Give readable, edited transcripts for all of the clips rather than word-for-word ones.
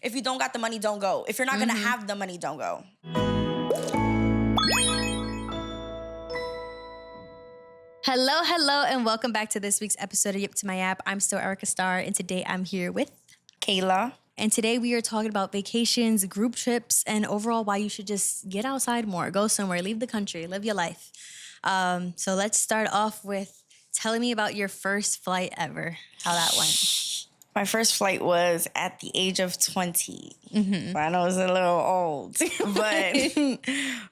if you don't got the money, don't go. If you're not gonna have the money, don't go. Hello, and welcome back to this week's episode of Yip to My App. I'm still Erica Star, and today I'm here with Kailah. And today we are talking about vacations, group trips, and overall why you should just get outside more, go somewhere, leave the country, live your life. So let's start off with telling me about your first flight ever, how that went. My first flight was at the age of 20. I know it's a little old,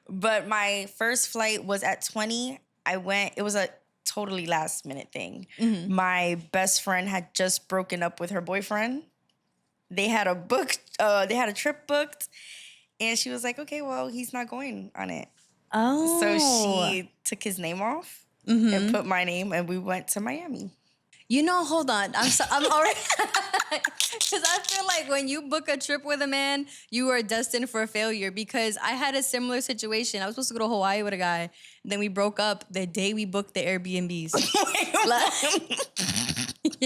but my first flight was at 20. It was a totally last minute thing. My best friend had just broken up with her boyfriend. They had a trip booked, and she was like, okay, well, he's not going on it. Oh. So she took his name off and put my name, and we went to Miami. You know, hold on. I'm already, because I feel like when you book a trip with a man, you are destined for failure, because I had a similar situation. I was supposed to go to Hawaii with a guy, and then we broke up the day we booked the Airbnbs.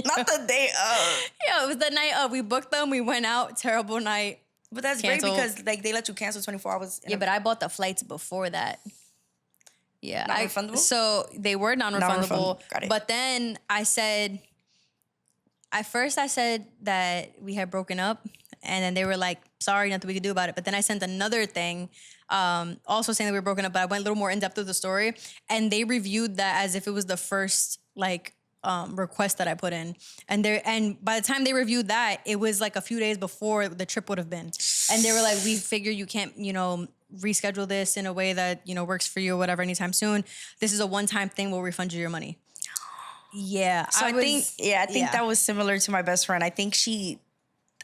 Not the day of. Yeah, it was the night of. We booked them, we went out, terrible night. But that's Canceled. great because like they let you cancel 24 hours. But I bought the flights before that. Yeah. Non-refundable? So they were non-refundable. Got it. But then I said that we had broken up, and then they were like, sorry, nothing we could do about it. But then I sent another thing also saying that we were broken up, but I went a little more in depth with the story, and they reviewed that as if it was the first request that I put in. And by the time they reviewed that, it was like a few days before the trip would have been. And they were like, we figure you can't, reschedule this in a way that, works for you or whatever anytime soon. This is a one-time thing. We'll refund you your money. Yeah. So I think that was similar to my best friend. I think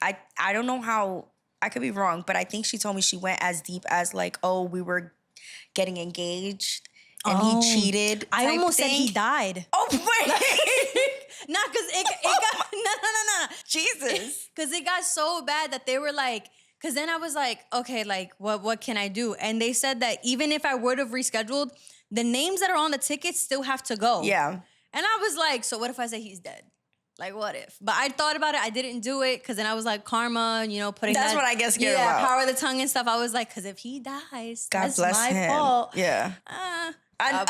I don't know how, I could be wrong, but I think she told me she went as deep as like, oh, we were getting engaged and he cheated. I almost said he died. Oh, wait. Nah, because it got, no. Jesus. Because it got so bad that they were like, because then I was like, okay, like, what can I do? And they said that even if I would have rescheduled, the names that are on the tickets still have to go. Yeah. And I was like, so what if I say he's dead? Like, what if? But I thought about it. I didn't do it because then I was like, karma, putting That's what I get scared about. Power of the tongue and stuff. I was like, because if he dies, God that's bless my him. fault. Yeah. I know,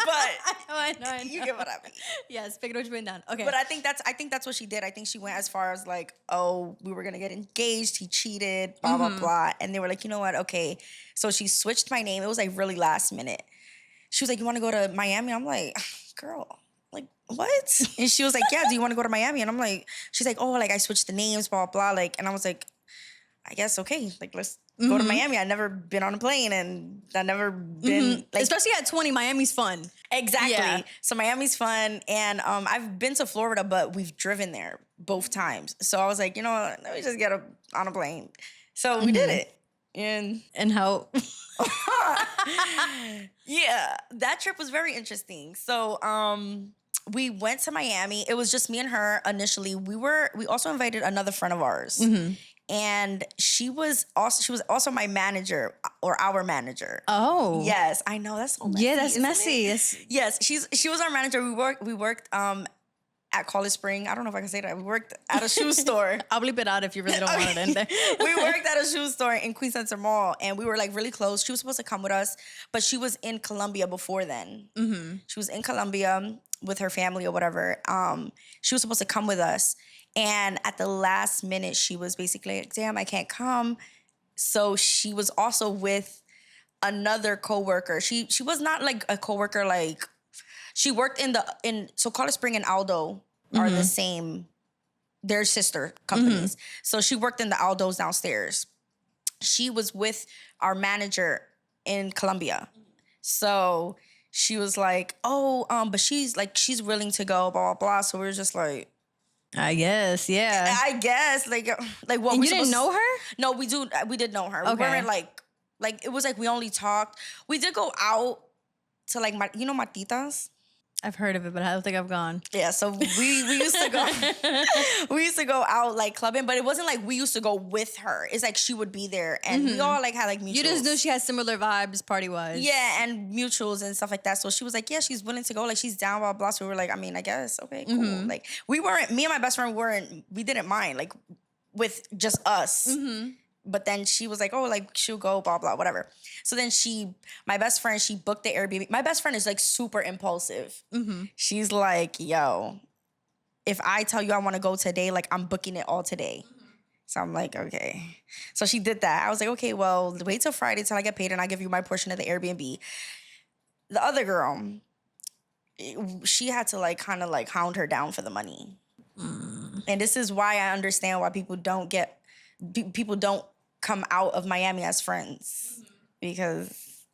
but I know. you get what I mean. Yes, pick it what's written down. Okay. But I think that's what she did. I think she went as far as like, oh, we were gonna get engaged. He cheated, blah, blah, blah. And they were like, you know what? Okay. So she switched my name. It was like really last minute. She was like, you want to go to Miami? I'm like, girl, like what? And she was like, yeah, do you want to go to Miami? And I'm like, she's like, oh, like I switched the names, blah, blah, like, and I was like, I guess, okay, like let's go to Miami. I've never been on a plane and I've never been like, especially at 20, Miami's fun. Exactly. Yeah. So Miami's fun. And I've been to Florida, but we've driven there both times. So I was like, you know what? Let me just get on a plane. So we did it. And how? Yeah, that trip was very interesting. So we went to Miami. It was just me and her initially. We also invited another friend of ours. And she was also my manager or our manager. Oh. Yes, I know, that's so messy. Yeah, that's messy. Yes, she was our manager. We worked at College Spring. I don't know if I can say that. We worked at a shoe store. I'll bleep it out if you really don't want it in there. We worked at a shoe store in Queens Center Mall, and we were like really close. She was supposed to come with us, but she was in Colombia before then. She was in Colombia with her family or whatever. She was supposed to come with us, and at the last minute, she was basically like, damn, I can't come. So she was also with another coworker. She was not like a coworker, like she worked so College Spring and Aldo are the same, they're sister companies. So she worked in the Aldos downstairs. She was with our manager in Colombia. So she was like, oh, but she's willing to go, blah, blah, blah. So we were just like, I guess, yeah. I guess, like what? And you didn't know her? No, we did know her. Okay. We weren't like it was like we only talked. We did go out to like Martitas. I've heard of it, but I don't think I've gone. Yeah, so we used to go we used to go out like clubbing, but it wasn't like we used to go with her. It's like she would be there and we all like had like mutuals. You just knew she had similar vibes party-wise. Yeah, and mutuals and stuff like that. So she was like, yeah, she's willing to go. Like she's down, blah, blah. So we were like, I mean, I guess, okay, cool. Like me and my best friend we didn't mind. Like with just us. But then she was like, oh, like she'll go, blah, blah, whatever. So then my best friend, she booked the Airbnb. My best friend is like super impulsive. She's like, yo, if I tell you I want to go today, like I'm booking it all today. So I'm like, okay. So she did that. I was like, okay, well, wait till Friday till I get paid and I give you my portion of the Airbnb. The other girl, she had to like kind of like hound her down for the money. And this is why I understand why people don't come out of Miami as friends, because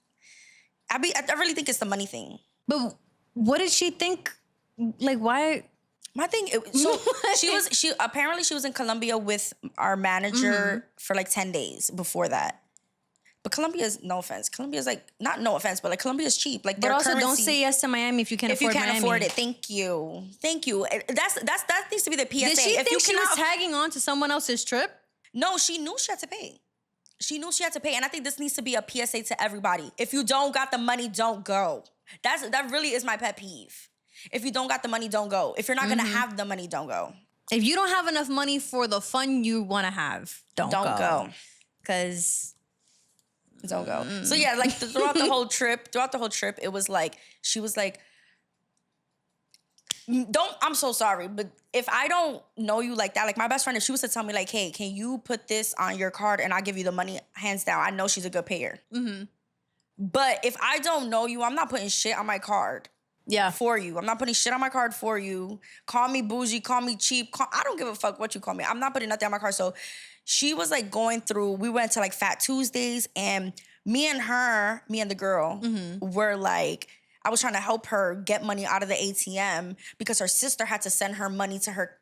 I really think it's the money thing. But what did she think? Like, why? My thing, so she apparently she was in Colombia with our manager for like 10 days before that. But Colombia is, no offense, Colombia is like, not no offense, but like Colombia is cheap. Like, But also, don't say yes to Miami if you can't afford Miami. Afford it. Thank you. That needs to be the PSA. Did she think she was tagging on to someone else's trip? No, she knew she had to pay. And I think this needs to be a PSA to everybody. If you don't got the money, don't go. That really is my pet peeve. If you don't got the money, don't go. If you're not gonna have the money, don't go. If you don't have enough money for the fun you want to have, don't go. Because don't go. So yeah, like throughout the whole trip, it was like she was like, I'm so sorry, but if I don't know you like that, like my best friend, if she was to tell me like, hey, can you put this on your card and I'll give you the money, hands down, I know she's a good payer. But if I don't know you, I'm not putting shit on my card. Yeah. For you. I'm not putting shit on my card for you. Call me bougie, call me cheap. I don't give a fuck what you call me. I'm not putting nothing on my card. So she was like going through, we went to like Fat Tuesdays, and me and the girl were like, I was trying to help her get money out of the ATM because her sister had to send her money to her.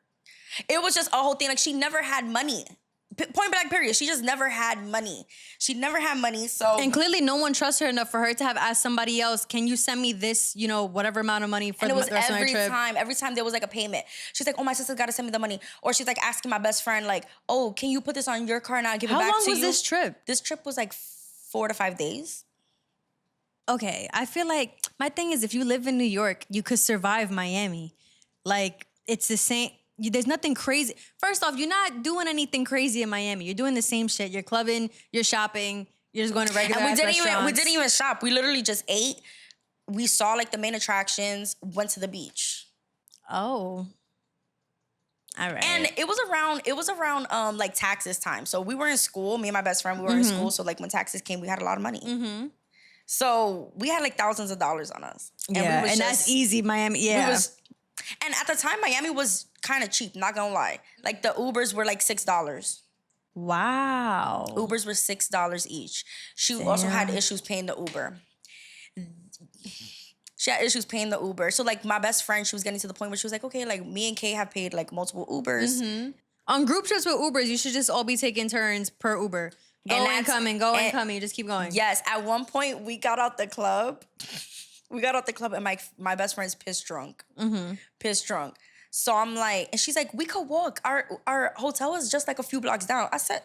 It was just a whole thing. Like, she never had money. Point blank, period. She just never had money. So, and clearly no one trusts her enough for her to have asked somebody else, can you send me this, whatever amount of money for the rest of my trip? Every time there was like a payment, she's like, oh, my sister's got to send me the money. Or she's like asking my best friend, like, oh, can you put this on your card and I'll give it back to you? How long was this trip? This trip was like 4 to 5 days. Okay, I feel like my thing is, if you live in New York, you could survive Miami. Like, it's the same. There's nothing crazy. First off, you're not doing anything crazy in Miami. You're doing the same shit. You're clubbing, you're shopping, you're just going to regular restaurants. We didn't even shop. We literally just ate. We saw like the main attractions, went to the beach. Oh. All right. And it was around like taxes time. So we were in school, me and my best friend, we were in school. So like when taxes came, we had a lot of money. So we had like thousands of dollars on us. And that's easy, Miami. Yeah. And at the time, Miami was kind of cheap, not gonna lie. Like the Ubers were like $6. Wow. Ubers were $6 each. She also had issues paying the Uber. So like my best friend, she was getting to the point where she was like, okay, like me and Kay have paid like multiple Ubers. On group trips with Ubers, you should just all be taking turns per Uber. Go and come. You just keep going. Yes. At one point, we got out the club. And my best friend's pissed drunk. Pissed drunk. So I'm like, and she's like, we could walk. Our hotel is just like a few blocks down. I said,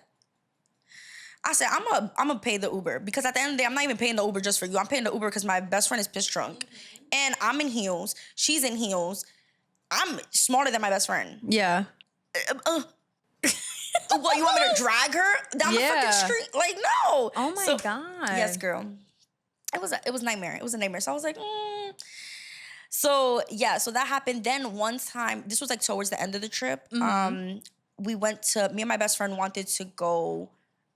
I'm gonna pay the Uber, because at the end of the day, I'm not even paying the Uber just for you. I'm paying the Uber because my best friend is pissed drunk. And I'm in heels. She's in heels. I'm smaller than my best friend. Yeah. What, you want me to drag her down the fucking street? Like, no. Oh my God. Yes, girl. It was a nightmare. It was a nightmare. So I was like, So yeah, so that happened. Then one time, this was like towards the end of the trip. Me and my best friend wanted to go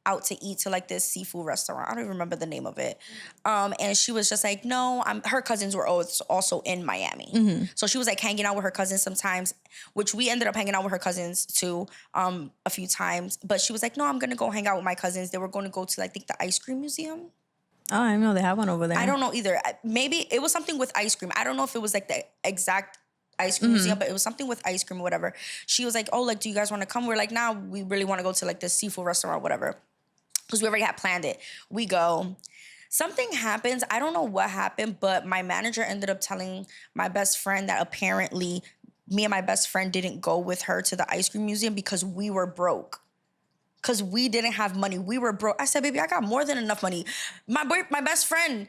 out to eat to like this seafood restaurant. I don't even remember the name of it. And she was just like, no, her cousins were also in Miami. So she was like hanging out with her cousins sometimes, which we ended up hanging out with her cousins too a few times. But she was like, no, I'm going to go hang out with my cousins. They were going to go to, I think, the ice cream museum. Oh, I know they have one over there. I don't know either. Maybe it was something with ice cream. I don't know if it was like the exact ice cream museum, but it was something with ice cream or whatever. She was like, oh, like, do you guys want to come? We're like, nah, we really want to go to like this seafood restaurant or whatever. Because we already had planned it. We go. Something happens. I don't know what happened, but my manager ended up telling my best friend that apparently me and my best friend didn't go with her to the ice cream museum because we were broke. Because we didn't have money. We were broke. I said, baby, I got more than enough money. My best friend,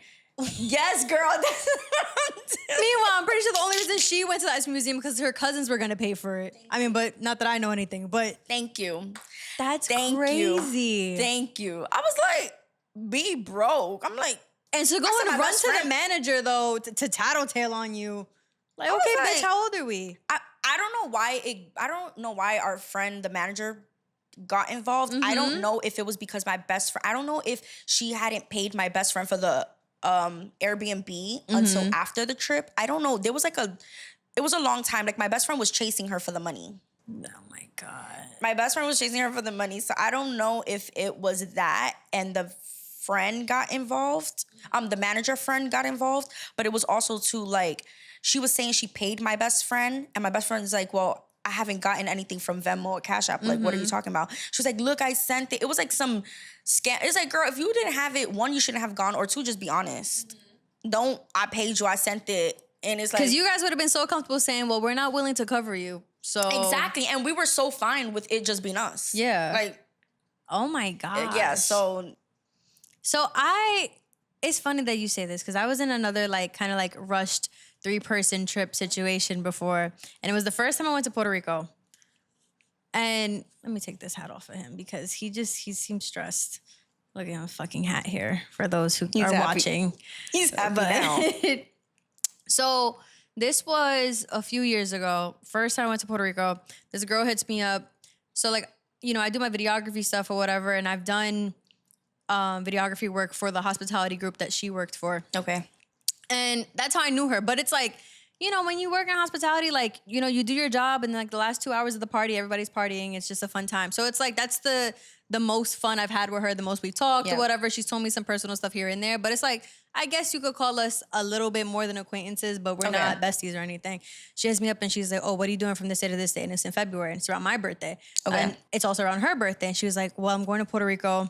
Yes, girl. That's what I'm doing. Meanwhile, I'm pretty sure the only reason she went to the ice cream museum because her cousins were gonna pay for it. I mean, but not that I know anything, but Thank you. that's Thank crazy. you. Thank you. I was like, be broke. I'm like, And so go I said and my run best to the friend- manager though to tattletale on you. Like, was okay, like- bitch, how old are we? I don't know why our friend, the manager, got involved. I don't know if it was because my best friend, I don't know if she hadn't paid my best friend for the Airbnb until after the trip. I don't know. It was a long time. Like my best friend was chasing her for the money. Oh my God. My best friend was chasing her for the money. So I don't know if it was that and the friend got involved. The manager friend got involved, but it was also too like, she was saying she paid my best friend and my best friend's like, well, I haven't gotten anything from Venmo or Cash App. Like, what are you talking about? She was like, look, I sent it. It was like some scam. It's like, girl, if you didn't have it, one, you shouldn't have gone, or two, just be honest. Don't, I paid you, I sent it. And it's like, Because you guys would have been so comfortable saying, well, we're not willing to cover you. So exactly. And we were so fine with it just being us. Yeah. Like, oh my God. yeah, so It's funny that you say this because I was in another like kind of like rushed 3-person trip situation before. And it was the first time I went to Puerto Rico. And let me take this hat off of him because he seems stressed. Look at him, fucking hat here for those who are happy. watching. he's happy now. So this was a few years ago. First time I went to Puerto Rico. This girl hits me up. So like, you know, I do my videography stuff or whatever, and I've done videography work for the hospitality group that she worked for. Okay. And that's how I knew her. But it's like, you know, when you work in hospitality, like, you know, you do your job and like the last 2 hours of the party, everybody's partying. It's just a fun time. So it's like, that's the most fun I've had with her, the most we talked or whatever. She's told me some personal stuff here and there. But it's like, I guess you could call us a little bit more than acquaintances, but we're not besties or anything. She hits me up and she's like, oh, what are you doing from this day to this day? And it's in February and it's around my birthday. Okay. And it's also around her birthday. And she was like, well, I'm going to Puerto Rico.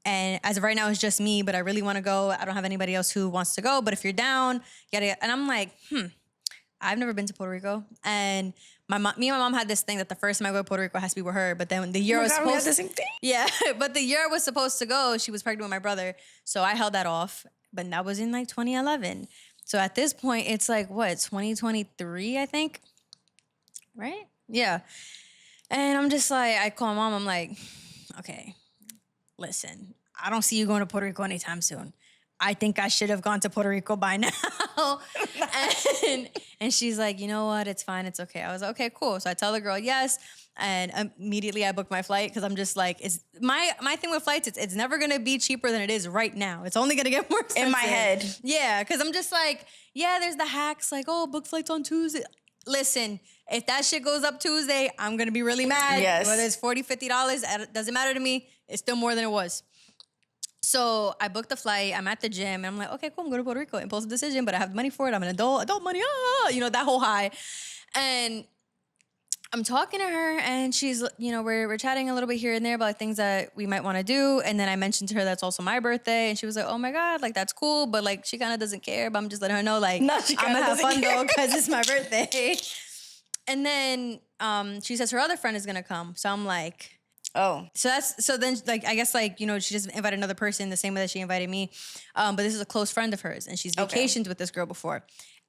And as of right now, it's just me, but I really want to go. I don't have anybody else who wants to go, but if you're down, yada, yada. And I'm like, I've never been to Puerto Rico. And me and my mom had this thing that the first time I go to Puerto Rico has to be with her. But then the year I was we had supposed the same thing. yeah, but the year I was supposed to go, she was pregnant with my brother. So I held that off. But that was in like 2011. So at this point, it's like, what, 2023, I think? Right? Yeah. And I'm just like, I call mom, I'm like, okay, listen, I don't see you going to Puerto Rico anytime soon. I think I should have gone to Puerto Rico by now. and she's like, you know what? It's fine. It's okay. I was like, okay, cool. So I tell the girl yes. And immediately I booked my flight because I'm just like, it's my thing with flights, it's never going to be cheaper than it is right now. It's only going to get more expensive. In my head. Yeah, because I'm just like, yeah, there's the hacks like, oh, book flights on Tuesday. Listen, if that shit goes up Tuesday, I'm going to be really mad. Yes. Whether it's $40, $50, it doesn't matter to me. It's still more than it was. So I booked the flight. I'm at the gym. And I'm like, okay, cool. I'm going to Puerto Rico. Impulsive decision, but I have the money for it. I'm an adult money. You know, that whole high. And I'm talking to her and she's, you know, we're chatting a little bit here and there about like, things that we might want to do. And then I mentioned to her that's also my birthday. And she was like, oh my God, like that's cool. But like, she kind of doesn't care. But I'm just letting her know, like, No, she I'm kinda going to have doesn't fun care. though because it's my birthday. And then she says her other friend is going to come. So I'm like, Oh. so then like I guess like, you know, she just invited another person the same way that she invited me. But this is a close friend of hers and she's vacationed with this girl before.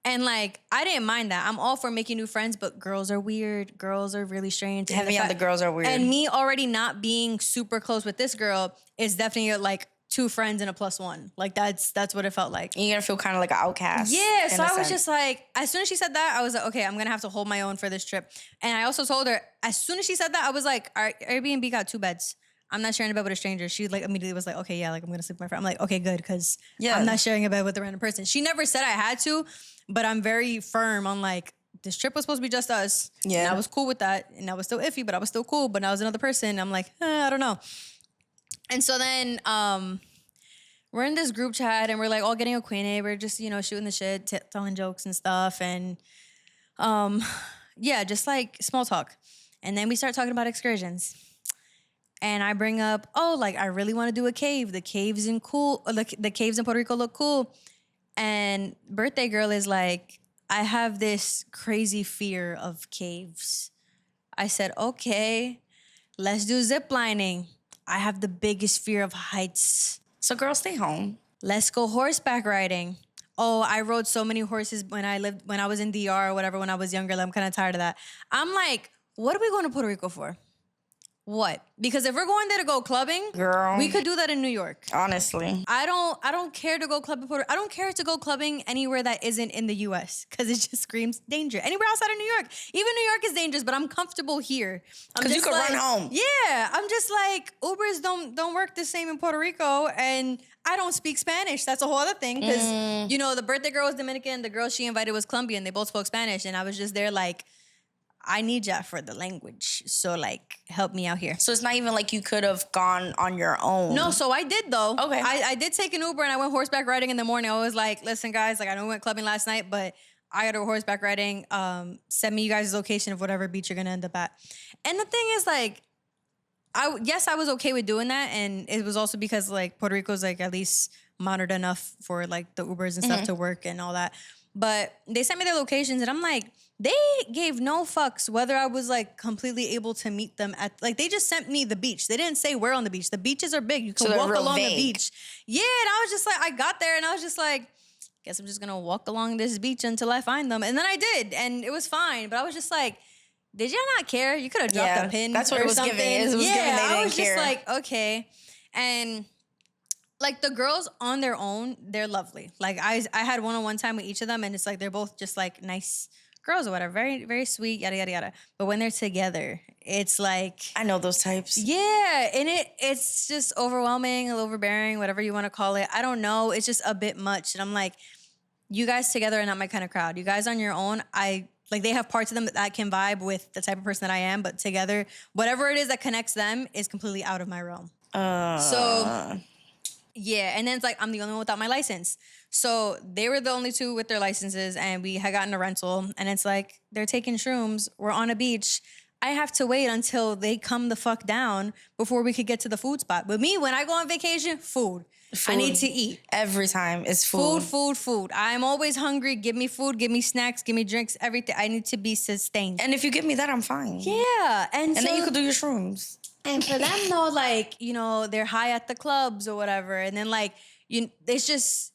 And like I didn't mind that. I'm all for making new friends, but girls are weird. Girls are really strange. And Heavy on the girls are weird. And me already not being super close with this girl is definitely like 2 friends and a +1. Like that's what it felt like. You're gonna feel kind of like an outcast. Yeah, in so a I was sense. just like, as soon as she said that, I was like, okay, I'm gonna have to hold my own for this trip. And I also told her, as soon as she said that, I was like, our Airbnb got 2 beds. I'm not sharing a bed with a stranger. She like immediately was like, okay, yeah, like I'm gonna sleep with my friend. I'm like, okay, good, because I'm not sharing a bed with a random person. She never said I had to, but I'm very firm on like, this trip was supposed to be just us. Yeah. And I was cool with that. And I was still iffy, but I was still cool. But now I was another person. I'm like, I don't know. And so then we're in this group chat and we're like all getting acquainted. We're just, you know, shooting the shit, telling jokes and stuff. And yeah, just like small talk. And then we start talking about excursions. And I bring up, oh, like I really want to do a cave. The caves in Puerto Rico look cool. And birthday girl is like, I have this crazy fear of caves. I said, okay, let's do zip lining. I have the biggest fear of heights. So girl, stay home. let's go horseback riding. Oh, I rode so many horses when I was in DR or whatever when I was younger. I'm kind of tired of that. I'm like, what are we going to Puerto Rico for? What? Because if we're going there to go clubbing, Girl. we could do that in New York. Honestly. I don't care to go clubbing. I don't care to go clubbing anywhere that isn't in the U.S. because it just screams danger. Anywhere outside of New York, even New York is dangerous. But I'm comfortable here. Because you can run home. Yeah, I'm just like Ubers don't work the same in Puerto Rico, and I don't speak Spanish. That's a whole other thing because you know the birthday girl was Dominican, the girl she invited was Colombian. They both spoke Spanish, and I was just there like, I need ya for the language. So like, help me out here. So it's not even like you could have gone on your own. No, so I did though. Okay. I did take an Uber and I went horseback riding in the morning. I was like, listen guys, like I know we went clubbing last night, but I gotta go horseback riding. Send me you guys' location of whatever beach you're gonna end up at. And the thing is like, I was okay with doing that. And it was also because like Puerto Rico's like at least modern enough for like the Ubers and stuff to work and all that. But they sent me their locations and I'm like, they gave no fucks whether I was like completely able to meet them at, like they just sent me the beach. They didn't say where on the beach. The beaches are big. You can So walk along vague. the beach. Yeah, and I was just like, I got there and I was just like, guess I'm just gonna walk along this beach until I find them. And then I did, and it was fine. But I was just like, did y'all not care? You could have dropped a pin. That's what or it was something. giving. It was giving they I didn't was care. just like, okay. And like the girls on their own, they're lovely. Like I had one-on-one time with each of them, and it's like they're both just like nice girls or whatever, very very sweet, yada yada yada. But when they're together, it's like I know those types. yeah, and it's just overwhelming, a little overbearing, whatever you want to call it. I don't know. It's just a bit much, and I'm like, you guys together are not my kind of crowd. You guys on your own, they have parts of them that can vibe with the type of person that I am, but together, whatever it is that connects them is completely out of my realm. So. Yeah, and then it's like, I'm the only one without my license. So they were the only two with their licenses, and we had gotten a rental, and it's like, they're taking shrooms, we're on a beach. I have to wait until they come the fuck down before we could get to the food spot. But me, when I go on vacation, food. I need to eat. Every time it's food. Food. I'm always hungry. Give me food, give me snacks, give me drinks, everything. I need to be sustained. And if you give me that, I'm fine. Yeah. And then you could do your shrooms. And for them though, like, you know, they're high at the clubs or whatever. And then like, it's just,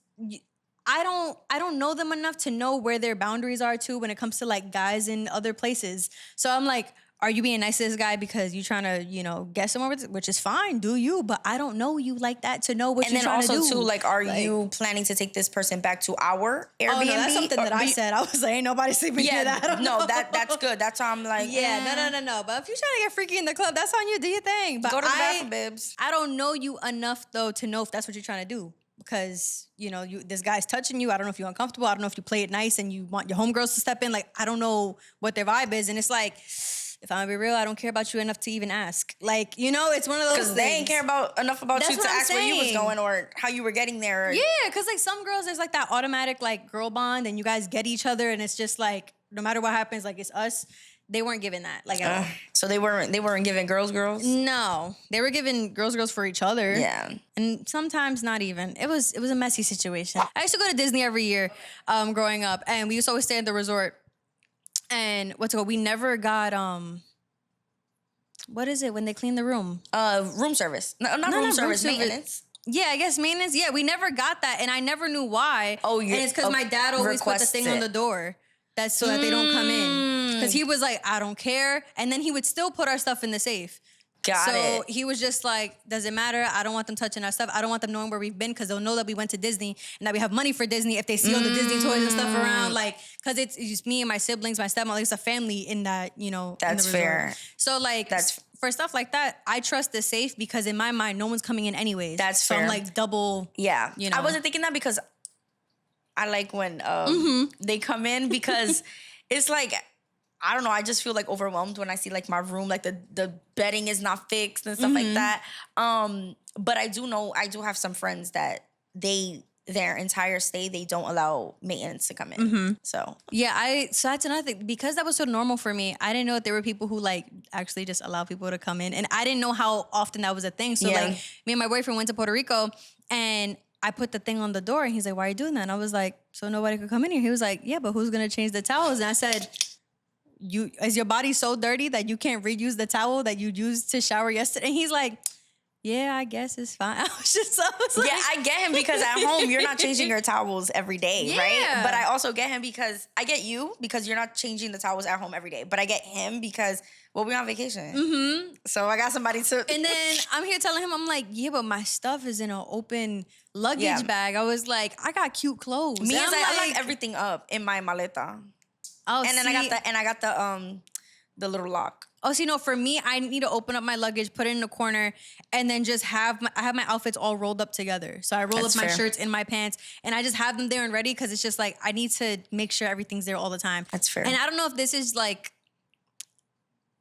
I don't know them enough to know where their boundaries are too when it comes to like guys in other places. So I'm like, are you being nice to this guy because you're trying to, you know, get somewhere with, which is fine, do you? But I don't know you like that to know what you're trying to do. And then also too, like, are you planning to take this person back to our Airbnb? Oh, no, that's something that I said. I was like, ain't nobody sleeping near that. No, that's good. That's how I'm like, No. But if you're trying to get freaky in the club, that's on you. Do your thing. But go to the bathroom, babes. I don't know you enough though to know if that's what you're trying to do. Because, you know, this guy's touching you. I don't know if you're uncomfortable. I don't know if you play it nice and you want your homegirls to step in. Like, I don't know what their vibe is. And it's like, if I'm gonna be real, I don't care about you enough to even ask. Like, you know, it's one of those things. Because they ain't care enough about you to ask where you was going or how you were getting there. Yeah, because like some girls, there's like that automatic like girl bond and you guys get each other and it's just like, no matter what happens, like it's us. They weren't given that. Like at all. So they weren't giving girls? No. They were giving girls for each other. Yeah. And sometimes not even. It was a messy situation. I used to go to Disney every year growing up, and we used to always stay at the resort. And we never got what is it when they clean the room? Room service. No, not room service, maintenance. Yeah, I guess maintenance. Yeah, we never got that, and I never knew why. Oh, and it's because my dad always put the thing on the door. That's so that they don't come in. Because he was like, I don't care. And then he would still put our stuff in the safe. Got it. So he was just like, does it matter? I don't want them touching our stuff. I don't want them knowing where we've been because they'll know that we went to Disney and that we have money for Disney if they see all the Disney toys and stuff around. Like, because it's just me and my siblings, my stepmom. It's a family in that, you know. That's in the resort. fair. So like, for stuff like that, I trust the safe because in my mind, no one's coming in anyways. That's fair. So I'm like double. Yeah. You know. I wasn't thinking that because I like when they come in because it's like, I don't know, I just feel like overwhelmed when I see like my room, like the bedding is not fixed and stuff like that. But I do have some friends that their entire stay, they don't allow maintenance to come in. So that's another thing. Because that was so normal for me, I didn't know that there were people who like actually just allow people to come in. And I didn't know how often that was a thing. So like me and my boyfriend went to Puerto Rico and I put the thing on the door and he's like, why are you doing that? And I was like, so nobody could come in here. He was like, yeah, but who's going to change the towels? And I said, is your body so dirty that you can't reuse the towel that you used to shower yesterday? And he's like, yeah, I guess it's fine. I was like, Yeah, I get him because at home you're not changing your towels every day, right? Yeah. But I also get him because I get you because you're not changing the towels at home every day. But I get him because, well, we're on vacation. Mm-hmm. So I got somebody to. And then I'm here telling him, I'm like, yeah, but my stuff is in an open luggage bag. I was like, I got cute clothes. Me, And is I'm I lock everything up in my maleta. oh, And then I got the little lock. Oh, so no, for me, I need to open up my luggage, put it in the corner, and then just I have my outfits all rolled up together. So I roll That's up my fair. shirts in my pants, and I just have them there and ready because it's just like I need to make sure everything's there all the time. That's fair. And I don't know if this is like,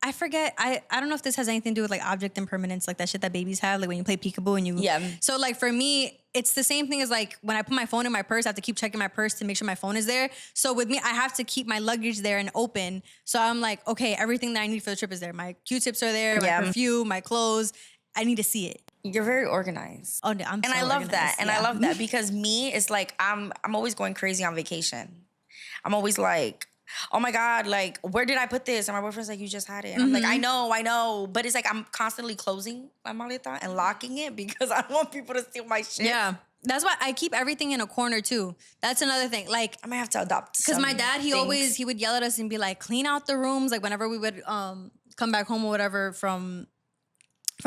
I forget, I don't know if this has anything to do with like object impermanence, like that shit that babies have, like when you play peekaboo and you. Yeah. So like for me, it's the same thing as like when I put my phone in my purse, I have to keep checking my purse to make sure my phone is there. So with me, I have to keep my luggage there and open. So I'm like, okay, everything that I need for the trip is there. My Q-tips are there, my perfume, my clothes. I need to see it. You're very organized. Oh, no, I'm and so I love that. organized. And I love that because me, it's like I'm always going crazy on vacation. I'm always like, oh my God, like, where did I put this? And my boyfriend's like, you just had it. And I'm like, I know. But it's like I'm constantly closing my maleta and locking it because I don't want people to steal my shit. Yeah. That's why I keep everything in a corner too. That's another thing. Like, I might have to adopt because my dad, he would yell at us and be like, clean out the rooms. Like whenever we would come back home or whatever from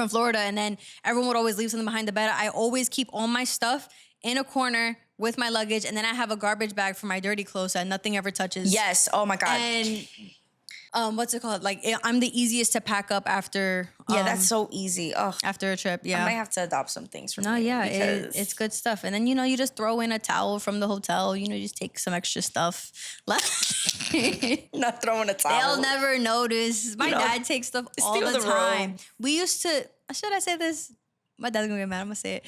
Florida, and then everyone would always leave something behind the bed. I always keep all my stuff in a corner with my luggage, and then I have a garbage bag for my dirty clothes that nothing ever touches. Yes. Oh my God. And what's it called? Like I'm the easiest to pack up after. Yeah, that's so easy. Oh, after a trip. Yeah, I might have to adopt some things from. No, you yeah, because it's good stuff. And then you just throw in a towel from the hotel. You just take some extra stuff. not throwing a towel. They'll never notice. My dad takes stuff all the time. We used to. Should I say this? My dad's gonna get mad. I'm gonna say it.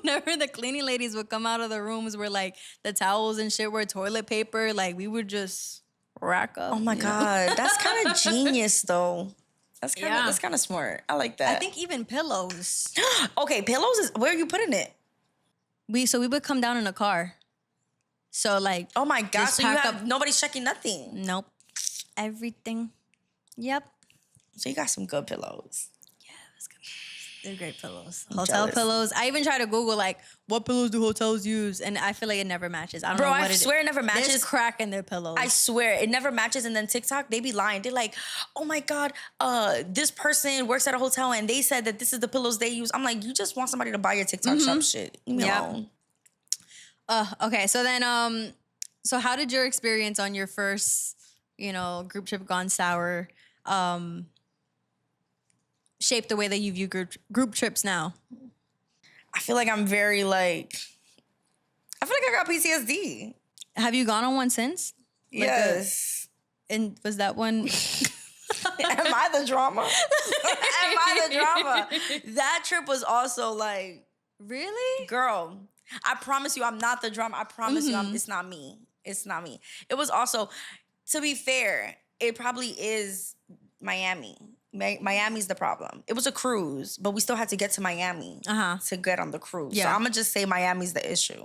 Whenever the cleaning ladies would come out of the rooms where like the towels and shit were toilet paper, like we would just rack up. Oh my God, that's kind of genius though. That's kind of smart. I like that. I think even pillows. Okay, pillows is where are you putting it? We would come down in a car. So like, oh my God, so pack up. Nobody's checking nothing. Nope, everything. Yep. So you got some good pillows. They're great pillows. Hotel pillows. I even try to Google like what pillows do hotels use, and I feel like it never matches. I don't know what I swear it never matches. There's crack in their pillows. I swear it never matches. And then TikTok, they be lying. They're like, oh my God, this person works at a hotel and they said that this is the pillows they use. I'm like, you just want somebody to buy your TikTok shop shit. Leave me alone. Okay, so then so how did your experience on your first, group trip gone sour shape the way that you view group trips now? I feel like I'm very I feel like I got PTSD. Have you gone on one since? Yes. And was that one? Am I the drama? Am I the drama? That trip was also like, really? Girl, I promise you I'm not the drama. I promise you it's not me. It's not me. It was also, to be fair, it probably is Miami. Miami's the problem. It was a cruise, but we still had to get to Miami to get on the cruise. Yeah. So I'm going to just say Miami's the issue.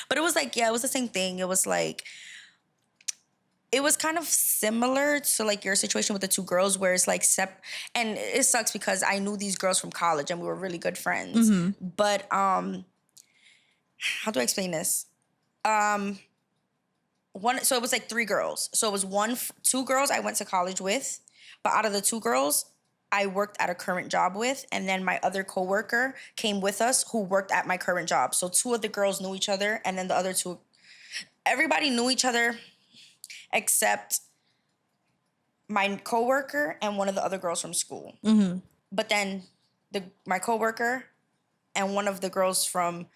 But it was like, it was the same thing. It was like, it was kind of similar to like your situation with the two girls where it's like, and it sucks because I knew these girls from college and we were really good friends. But how do I explain this? So it was like 3 girls. So it was 2 girls I went to college with. But out of the 2 girls, I worked at a current job with, and then my other coworker came with us who worked at my current job. So 2 of the girls knew each other, and then the other 2, everybody knew each other except my coworker and one of the other girls from school. But then my coworker and one of the girls from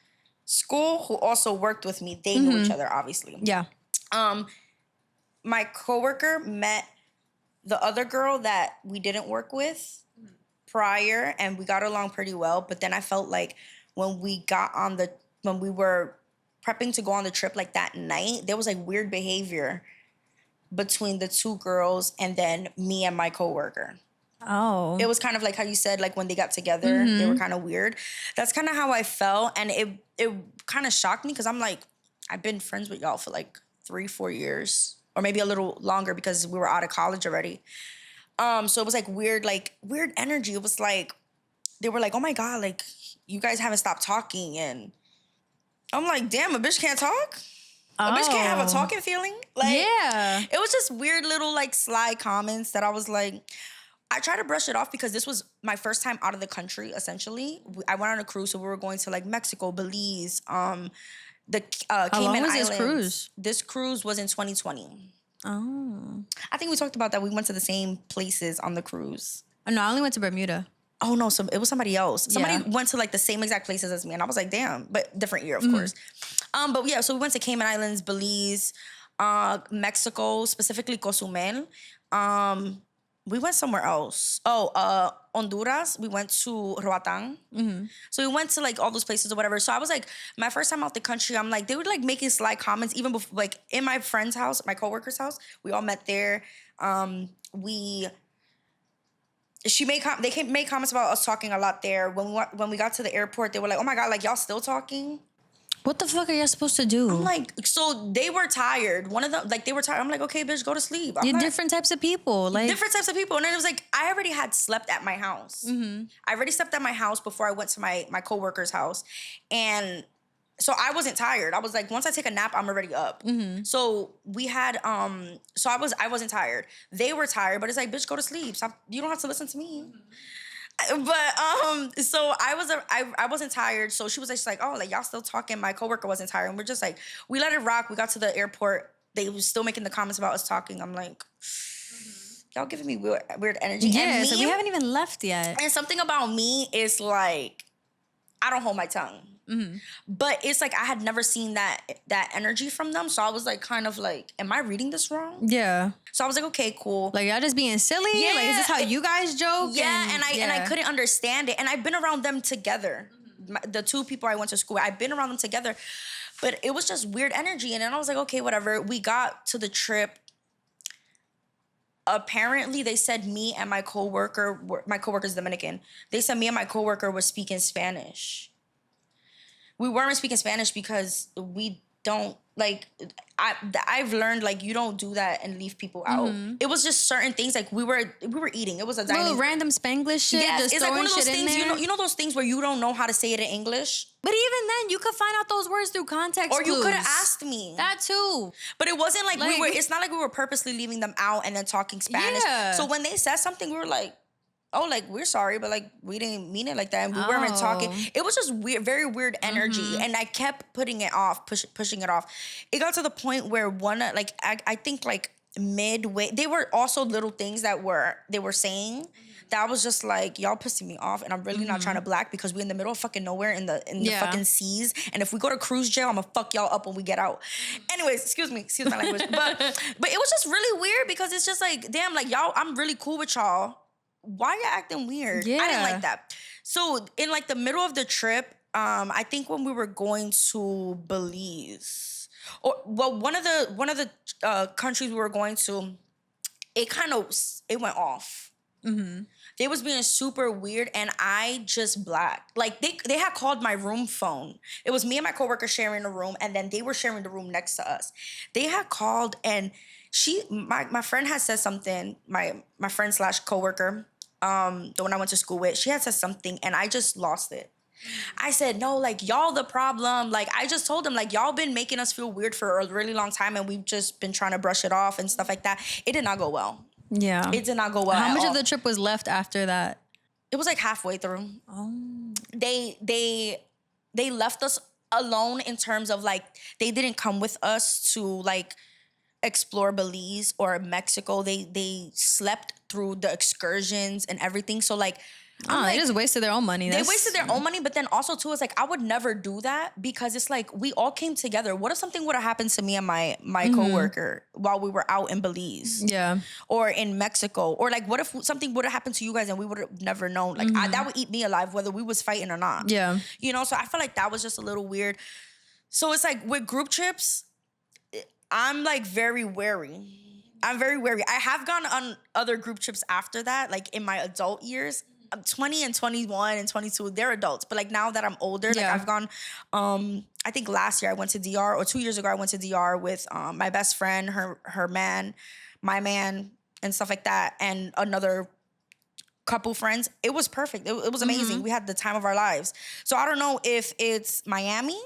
school who also worked with me, they knew each other, obviously. Yeah. My coworker met the other girl that we didn't work with prior, and we got along pretty well. But then I felt like when we were prepping to go on the trip like that night, there was like weird behavior between the 2 girls and then me and my coworker. Oh. It was kind of like how you said, like when they got together, they were kind of weird. That's kind of how I felt. And it kind of shocked me because I'm like, I've been friends with y'all for like 3-4 years. Or maybe a little longer because we were out of college already. So it was like weird energy. It was like, they were like, oh my God, like, you guys haven't stopped talking. And I'm like, damn, a bitch can't talk? A bitch can't have a talking feeling? Like, Yeah. it was just weird little, like, sly comments that I was like, I tried to brush it off because this was my first time out of the country, essentially. I went on a cruise, so we were going to, like, Mexico, Belize, the How Cayman long was Islands. this cruise? This cruise was in 2020. Oh. I think we talked about that. We went to the same places on the cruise. No, I only went to Bermuda. Oh no, so it was somebody else. Somebody Yeah. went to like the same exact places as me, and I was like, damn, but different year, of course. But yeah, so we went to Cayman Islands, Belize, Mexico, specifically Cozumel. We went somewhere else. Honduras. We went to Roatán. So we went to like all those places or whatever. So I was like, my first time out the country, I'm like, they were like making sly comments even before, like in my friend's house, my coworker's house. We all met there. They made comments about us talking a lot there. When we got to the airport, they were like, "Oh my God, like y'all still talking?" What the fuck are y'all supposed to do? I'm like, so they were tired. One of them, like they were tired. I'm like, okay, bitch, go to sleep. I'm You're not- different types of people. Like different types of people. And then it was like, I already had slept at my house. I already slept at my house before I went to my coworker's house. And so I wasn't tired. I was like, once I take a nap, I'm already up. So we had, so I wasn't tired. They were tired, but it's like, bitch, go to sleep. Stop. You don't have to listen to me. But so I wasn't tired. So she was just like, oh, like y'all still talking. My coworker wasn't tired. And we're just like, we let it rock. We got to the airport. They was still making the comments about us talking. I'm like, y'all giving me weird energy. yeah, And so we haven't even left yet. and something about me is like, I don't hold my tongue. But it's like I had never seen that energy from them. So I was like, kind of like, am I reading this wrong? Yeah. So I was like, okay, cool. Like y'all just being silly? Yeah, Like is this how you guys joke? Yeah, and I couldn't understand it. And I've been around them together. The two people I went to school with, I've been around them together. But it was just weird energy. And then I was like, okay, whatever. We got to the trip. Apparently, they said me and my coworker's Dominican. They said me and my coworker were speaking Spanish. We weren't speaking Spanish because we don't, like, I've learned, like, you don't do that and leave people out. It was just certain things, like, we were eating. It was a dining. Little random Spanglish shit. Yes, just it's like one of those shit in things, there. you know those things where you don't know how to say it in English? But even then, you could find out those words through context Or you clues. could have asked me. That too. But it wasn't like, Like- it's not like we were purposely leaving them out and then talking Spanish. Yeah. So when they said something, we were like, oh, like, we're sorry, but like, we didn't mean it like that. And we weren't talking. It was just weird, very weird energy. And I kept putting it off, pushing it off. It got to the point where I think like midway, they were also little things that they were saying that was just like, y'all pissing me off. And I'm really not trying to black because we're in the middle of fucking nowhere in the fucking seas. And if we go to cruise jail, I'm gonna fuck y'all up when we get out. Anyways, excuse my language. But it was just really weird because it's just like, damn, like y'all, I'm really cool with y'all. Why you acting weird? I didn't like that. So in like the middle of the trip, I think when we were going to Belize, one of the countries we were going to, it went off. They was being super weird, and I just blacked. Like they had called my room phone. It was me and my coworker sharing a room, and then they were sharing the room next to us. They had called, and my friend had said something. My friend / coworker, the one I went to school with, she had said something, and I just lost it. I said, no, like, y'all the problem. Like, I just told them, like, y'all been making us feel weird for a really long time, and we've just been trying to brush it off and stuff like that. It did not go well. Yeah. It did not go well. How much all. of the trip was left after that? It was like halfway through. Oh. They left us alone in terms of, like, they didn't come with us to, like, explore Belize or Mexico. They slept through the excursions and everything. So, like, They just wasted their own money. They wasted their own money, but then also too, it's like I would never do that because it's like we all came together. What if something would have happened to me and my coworker while we were out in Belize? Yeah. Or in Mexico? Or like what if something would have happened to you guys and we would have never known? Like that would eat me alive whether we was fighting or not. Yeah. You know, so I feel like that was just a little weird. So it's like with group trips, I'm like very wary. I'm very wary. I have gone on other group trips after that, like in my adult years. I'm 20 and 21 and 22, they're adults. But like now that I'm older, like I've gone, I think last year I went to DR, or 2 years ago I went to DR with my best friend, her man, my man, and stuff like that. And another couple friends, it was perfect. It was amazing. We had the time of our lives. So I don't know if it's Miami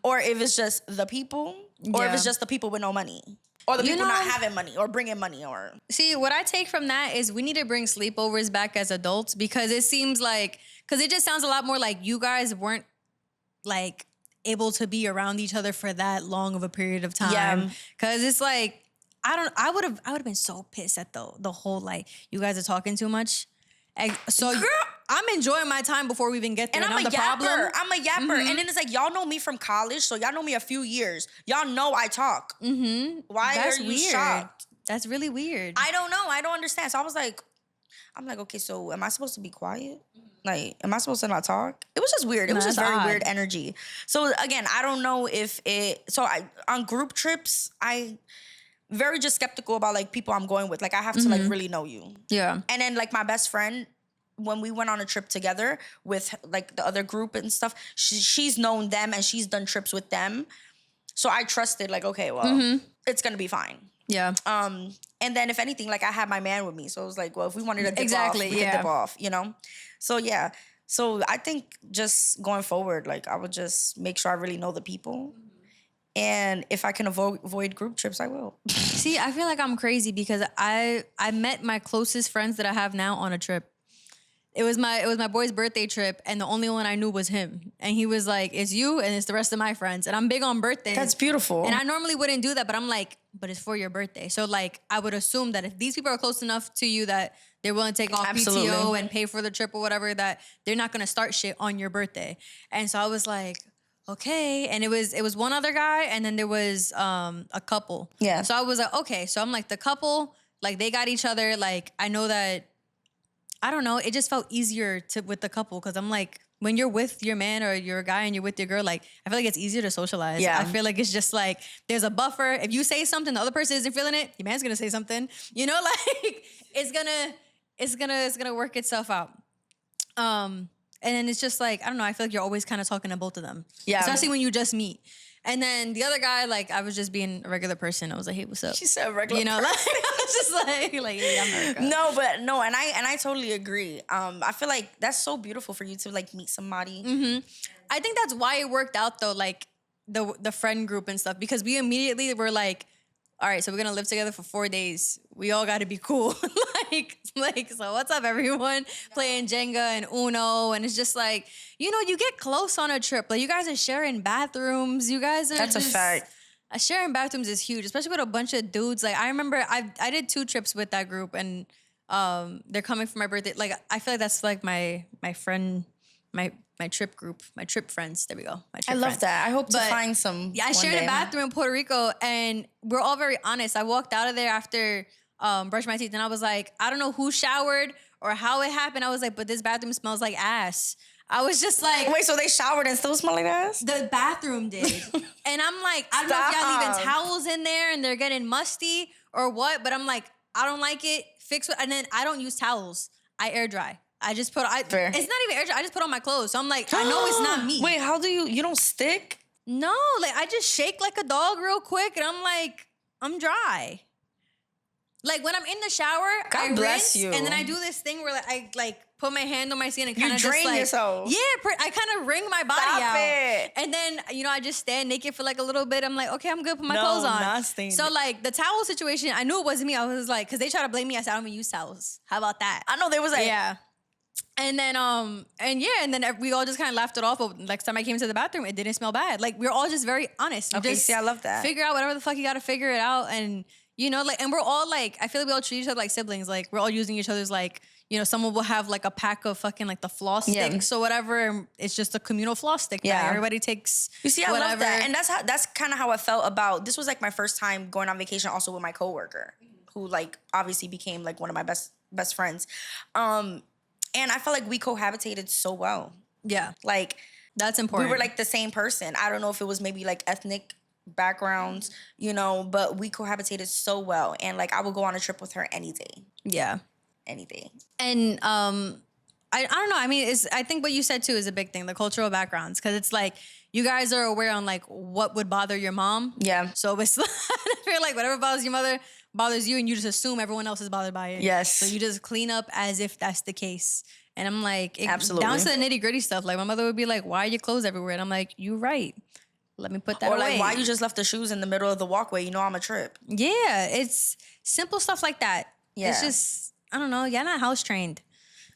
or if it's just the people or if it's just the people with no money. Or the people not having money or bringing money or... See, what I take from that is we need to bring sleepovers back as adults because it seems like... Because it just sounds a lot more like you guys weren't like able to be around each other for that long of a period of time. Yeah. Because it's like, I would have been so pissed at the whole like, you guys are talking too much. And so Girl, I'm enjoying my time before we even get there. and I'm a the yapper. problem. I'm a yapper. And then it's like, y'all know me from college, so y'all know me a few years. Y'all know I talk. Why That's are you weird. shocked? That's really weird. I don't know. I don't understand. So I was like, okay, so am I supposed to be quiet? Like, am I supposed to not talk? It was just weird. It was just very weird energy. So again, I don't know if it... So on group trips, I very just skeptical about like people I'm going with. Like I have to like really know you. Yeah. And then like my best friend, when we went on a trip together with like the other group and stuff, she's known them and she's done trips with them. So I trusted like, okay, well, it's going to be fine. Yeah. And then if anything, like I had my man with me. So it was like, well, if we wanted to dip off, we could dip off, you know? So yeah. So I think just going forward, like I would just make sure I really know the people. And if I can avoid group trips, I will. See, I feel like I'm crazy because I met my closest friends that I have now on a trip. It was my boy's birthday trip, and the only one I knew was him. And he was like, "It's you, and it's the rest of my friends." And I'm big on birthdays. That's beautiful. And I normally wouldn't do that, but I'm like, but it's for your birthday. So like, I would assume that if these people are close enough to you that they're willing to take off PTO and pay for the trip or whatever, that they're not gonna start shit on your birthday. And so I was like, okay. And it was one other guy, and then there was a couple. Yeah. So I was like, okay. So I'm like, the couple, like they got each other. Like I know that, I don't know. It just felt easier with the couple because I'm like, when you're with your man or you're a guy and you're with your girl, like I feel like it's easier to socialize. Yeah. I feel like it's just like there's a buffer. If you say something, the other person isn't feeling it, your man's gonna say something. You know, like it's gonna work itself out. And then it's just like, I don't know, I feel like you're always kind of talking to both of them. Yeah. Especially when you just meet. And then the other guy, like, I was just being a regular person. I was like, hey, what's up? She said regular You know, like, I was just like, hey, I'm America. No, and I totally agree. I feel like that's so beautiful for you to like meet somebody. I think that's why it worked out though, like the friend group and stuff, because we immediately were like, all right, so we're gonna live together for 4 days. We all gotta be cool. like, so what's up, everyone? Playing Jenga and Uno, and it's just like, you know, you get close on a trip. Like, you guys are sharing bathrooms. You guys are That's a fact. Sharing bathrooms is huge, especially with a bunch of dudes. Like, I remember I did 2 trips with that group, and they're coming for my birthday. Like, I feel like that's like my friend, my trip group, my trip friends. There we go. My trip I love friends. that. I hope to But, find some. Yeah, I shared a bathroom in Puerto Rico, and we're all very honest. I walked out of there after brushed my teeth, and I was like, I don't know who showered or how it happened. I was like, but this bathroom smells like ass. I was just like, Wait, so they showered and still smell like ass? the bathroom did. And I'm like, I don't know if y'all leaving towels in there and they're getting musty or what, but I'm like, I don't like it. Fix it. And then I don't use towels. I air dry. I just put, Fair. It's not even air dry. I just put on my clothes. So I'm like, I know it's not me. Wait, how do you don't stick? No, like I just shake like a dog real quick and I'm like, I'm dry. Like when I'm in the shower, God I bless rinse, you. and then I do this thing where like, I like put my hand on my skin and You kind of just drain like, yourself. Yeah, I kind of wring my body Stop out. it. And then, you know, I just stand naked for like a little bit. I'm like, okay, I'm good. Put my No, clothes on. not stained. So like the towel situation, I knew it wasn't me. I was like, because they try to blame me. I said, I don't even use towels. How about that? I know they was like, Yeah. And then, and then we all just kind of laughed it off. But next time I came to the bathroom, it didn't smell bad. Like, we're all just very honest. We Okay, just see, I love that. Figure out whatever the fuck you got to figure it out. And, you know, like, and we're all like, I feel like we all treat each other like siblings. Like, we're all using each other's, like, you know, someone will have like a pack of fucking like the floss sticks or whatever. And it's just a communal floss stick. Yeah. Bag. Everybody takes You see, I whatever. love that. And that's kind of how I felt about, this was like my first time going on vacation also with my coworker, who like obviously became like one of my best friends. And I felt like we cohabitated so well. Yeah. Like, That's important. we were like the same person. I don't know if it was maybe like ethnic backgrounds, you know, but we cohabitated so well. And like I would go on a trip with her any day. Yeah. Any day. And I don't know. I mean, I think what you said too is a big thing, the cultural backgrounds, because it's like you guys are aware on like what would bother your mom. Yeah. So it's I feel like whatever bothers your mother bothers you and you just assume everyone else is bothered by it. Yes. So you just clean up as if that's the case. And I'm like, Absolutely. down to the nitty gritty stuff. Like my mother would be like, why are your clothes everywhere? And I'm like, you're right. Let me put that or away. like, why you just left the shoes in the middle of the walkway? You know I'm a trip. Yeah, it's simple stuff like that. Yeah. It's just, I don't know, y'all not house trained.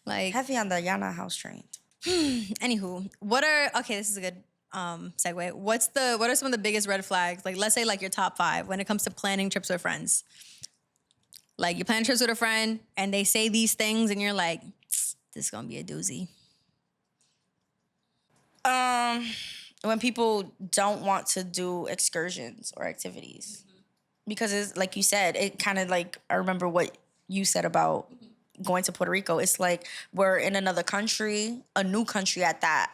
Like, Heavy on the y'all not house trained. anywho, this is a good segue. What are some of the biggest red flags? Like, let's say like your top 5 when it comes to planning trips with friends. Like you plan trips with a friend and they say these things and you're like, this is gonna be a doozy. When people don't want to do excursions or activities. Because it's like you said, it kind of like, I remember what you said about going to Puerto Rico. It's like we're in another country, a new country at that.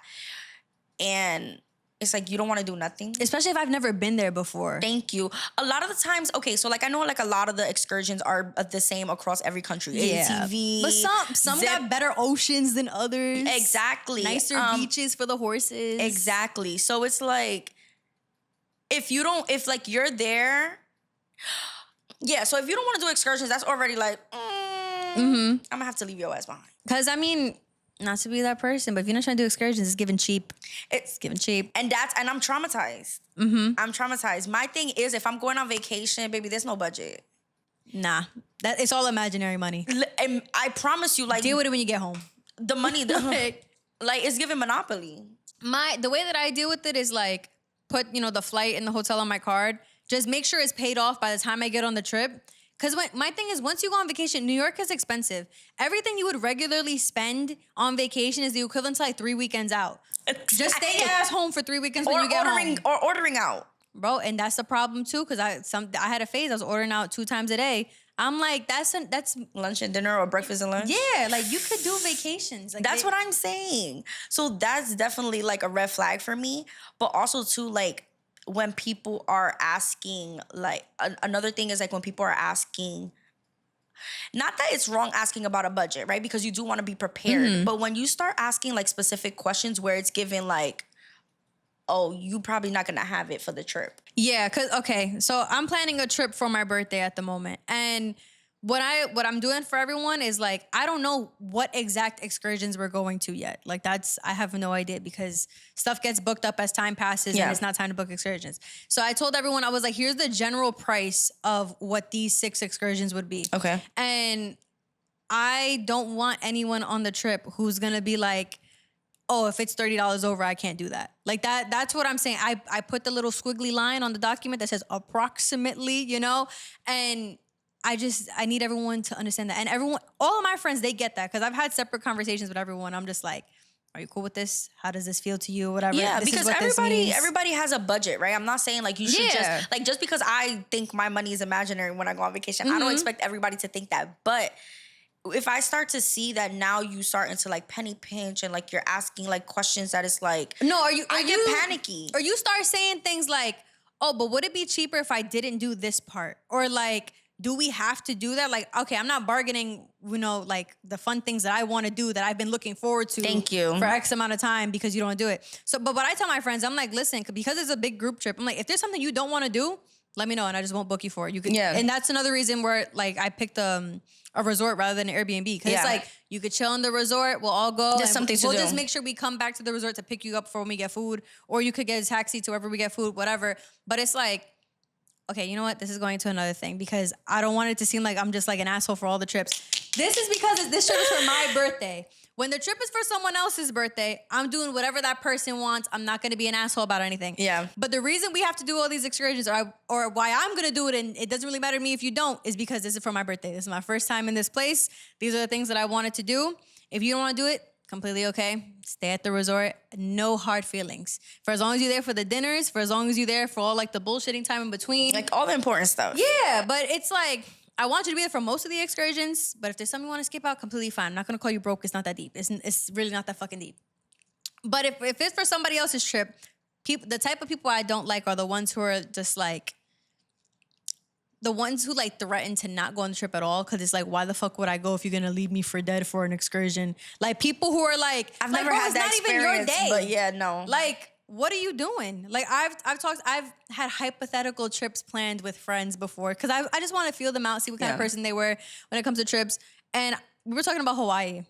And it's like you don't want to do nothing. Especially if I've never been there before. Thank you. A lot of the times, okay, so like I know like a lot of the excursions are the same across every country. Yeah. ATV. But some got better oceans than others. Exactly. Nicer beaches for the horses. Exactly. So it's like, if like you're there, yeah, so if you don't want to do excursions, that's already like, I'm gonna have to leave your ass behind. Because I mean, not to be that person, but if you're not trying to do excursions, it's giving cheap. It's giving cheap. And I'm traumatized. I'm traumatized. My thing is, if I'm going on vacation, baby, there's no budget. Nah, it's all imaginary money. And I promise you, like, Deal with it when you get home. The money, like it's giving Monopoly. The way that I deal with it is like, put, the flight and the hotel on my card. Just make sure it's paid off by the time I get on the trip. Because my thing is, once you go on vacation, New York is expensive. Everything you would regularly spend on vacation is the equivalent to like 3 weekends out. Exactly. Just stay your ass home for 3 weekends when you get home. Or ordering out. Bro, and that's the problem too, because I had a phase, I was ordering out 2 times a day. I'm like, that's lunch and dinner or breakfast and lunch. Yeah, like you could do vacations. Like that's what I'm saying. So that's definitely like a red flag for me. But also too, like, when people are asking, like, another thing is like when people are asking, not that it's wrong asking about a budget, right? Because you do want to be prepared. But when you start asking like specific questions where it's given like, oh, you probably not going to have it for the trip. Yeah, so I'm planning a trip for my birthday at the moment. And what I'm doing for everyone is like, I don't know what exact excursions we're going to yet. Like I have no idea because stuff gets booked up as time passes and it's not time to book excursions. So I told everyone, I was like, here's the general price of what these 6 excursions would be. Okay. And I don't want anyone on the trip who's going to be like, oh, if it's $30 over, I can't do that. Like that's what I'm saying. I put the little squiggly line on the document that says approximately, and I need everyone to understand that. And all of my friends, they get that because I've had separate conversations with everyone. I'm just like, are you cool with this? How does this feel to you? Whatever. Yeah, this because everybody has a budget, right? I'm not saying like you should just because I think my money is imaginary when I go on vacation, I don't expect everybody to think that. But if I start to see that now you starting to like penny pinch and like you're asking like questions that is like, I get panicky. Or you start saying things like, oh, but would it be cheaper if I didn't do this part? Or like, do we have to do that? Like, okay, I'm not bargaining, like the fun things that I want to do that I've been looking forward to. Thank you. For X amount of time because you don't do it. So, but what I tell my friends, I'm like, listen, because it's a big group trip, I'm like, if there's something you don't want to do, let me know and I just won't book you for it. And that's another reason where like I picked a resort rather than an Airbnb. Because it's like, you could chill in the resort, we'll all go. There's something to do. We'll just make sure we come back to the resort to pick you up for when we get food. Or you could get a taxi to wherever we get food, whatever. But it's like, okay, you know what? This is going to another thing because I don't want it to seem like I'm just like an asshole for all the trips. This is because this trip is for my birthday. When the trip is for someone else's birthday, I'm doing whatever that person wants. I'm not going to be an asshole about anything. Yeah. But the reason we have to do all these excursions or why I'm going to do it and it doesn't really matter to me if you don't is because this is for my birthday. This is my first time in this place. These are the things that I wanted to do. If you don't want to do it, completely okay. Stay at the resort. No hard feelings. For as long as you're there for the dinners, for as long as you're there for all like the bullshitting time in between. Like all the important stuff. Yeah, but it's like, I want you to be there for most of the excursions, but if there's something you want to skip out, completely fine. I'm not going to call you broke. It's not that deep. It's really not that fucking deep. But if it's for somebody else's trip, the type of people I don't like are the ones who are just like, the ones who like threaten to not go on the trip at all because it's like, why the fuck would I go if you're gonna leave me for dead for an excursion? Like people who are like, I've never had that experience, but yeah, no. Like, what are you doing? Like I've had hypothetical trips planned with friends before because I just want to feel them out, see what kind of person they were when it comes to trips. And we were talking about Hawaii.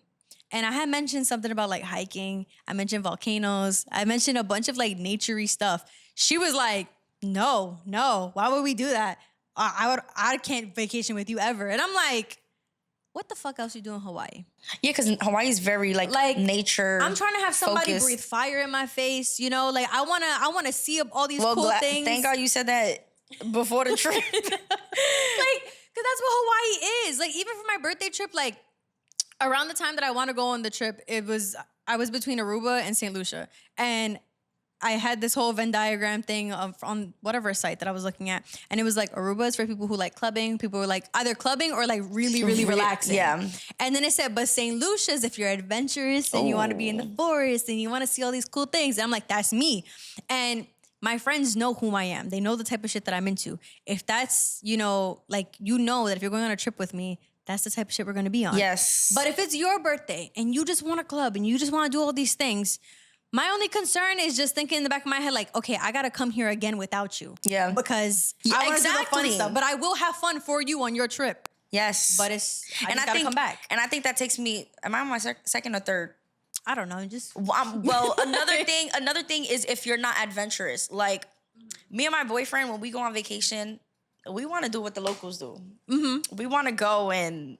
And I had mentioned something about like hiking. I mentioned volcanoes. I mentioned a bunch of like naturey stuff. She was like, no, why would we do that? I can't vacation with you ever. And I'm like, what the fuck else you do in Hawaii? Yeah, because Hawaii is very like nature. I'm trying to have somebody focused. breathe fire in my face, you know? Like I wanna see all these cool things. Thank God you said that before the trip. Like, because that's what Hawaii is. Like, even for my birthday trip, like around the time that I want to go on the trip, I was between Aruba and St. Lucia. And I had this whole Venn diagram thing on whatever site that I was looking at. And it was like Aruba is for people who like clubbing. People who like either clubbing or like really, really relaxing. Yeah. And then it said, but St. Lucia's if you're adventurous and you want to be in the forest and you want to see all these cool things. And I'm like, that's me. And my friends know who I am. They know the type of shit that I'm into. If that's, like, that if you're going on a trip with me, that's the type of shit we're going to be on. Yes. But if it's your birthday and you just want to club and you just want to do all these things, my only concern is just thinking in the back of my head, like, okay, I got to come here again without you. Yeah. Because I want to do the fun stuff. But I will have fun for you on your trip. Yes. But I just got to come back. And I think that takes me, am I on my second or third? I don't know. Just well, another thing is if you're not adventurous. Like me and my boyfriend, when we go on vacation, we want to do what the locals do. Mm-hmm. We want to go and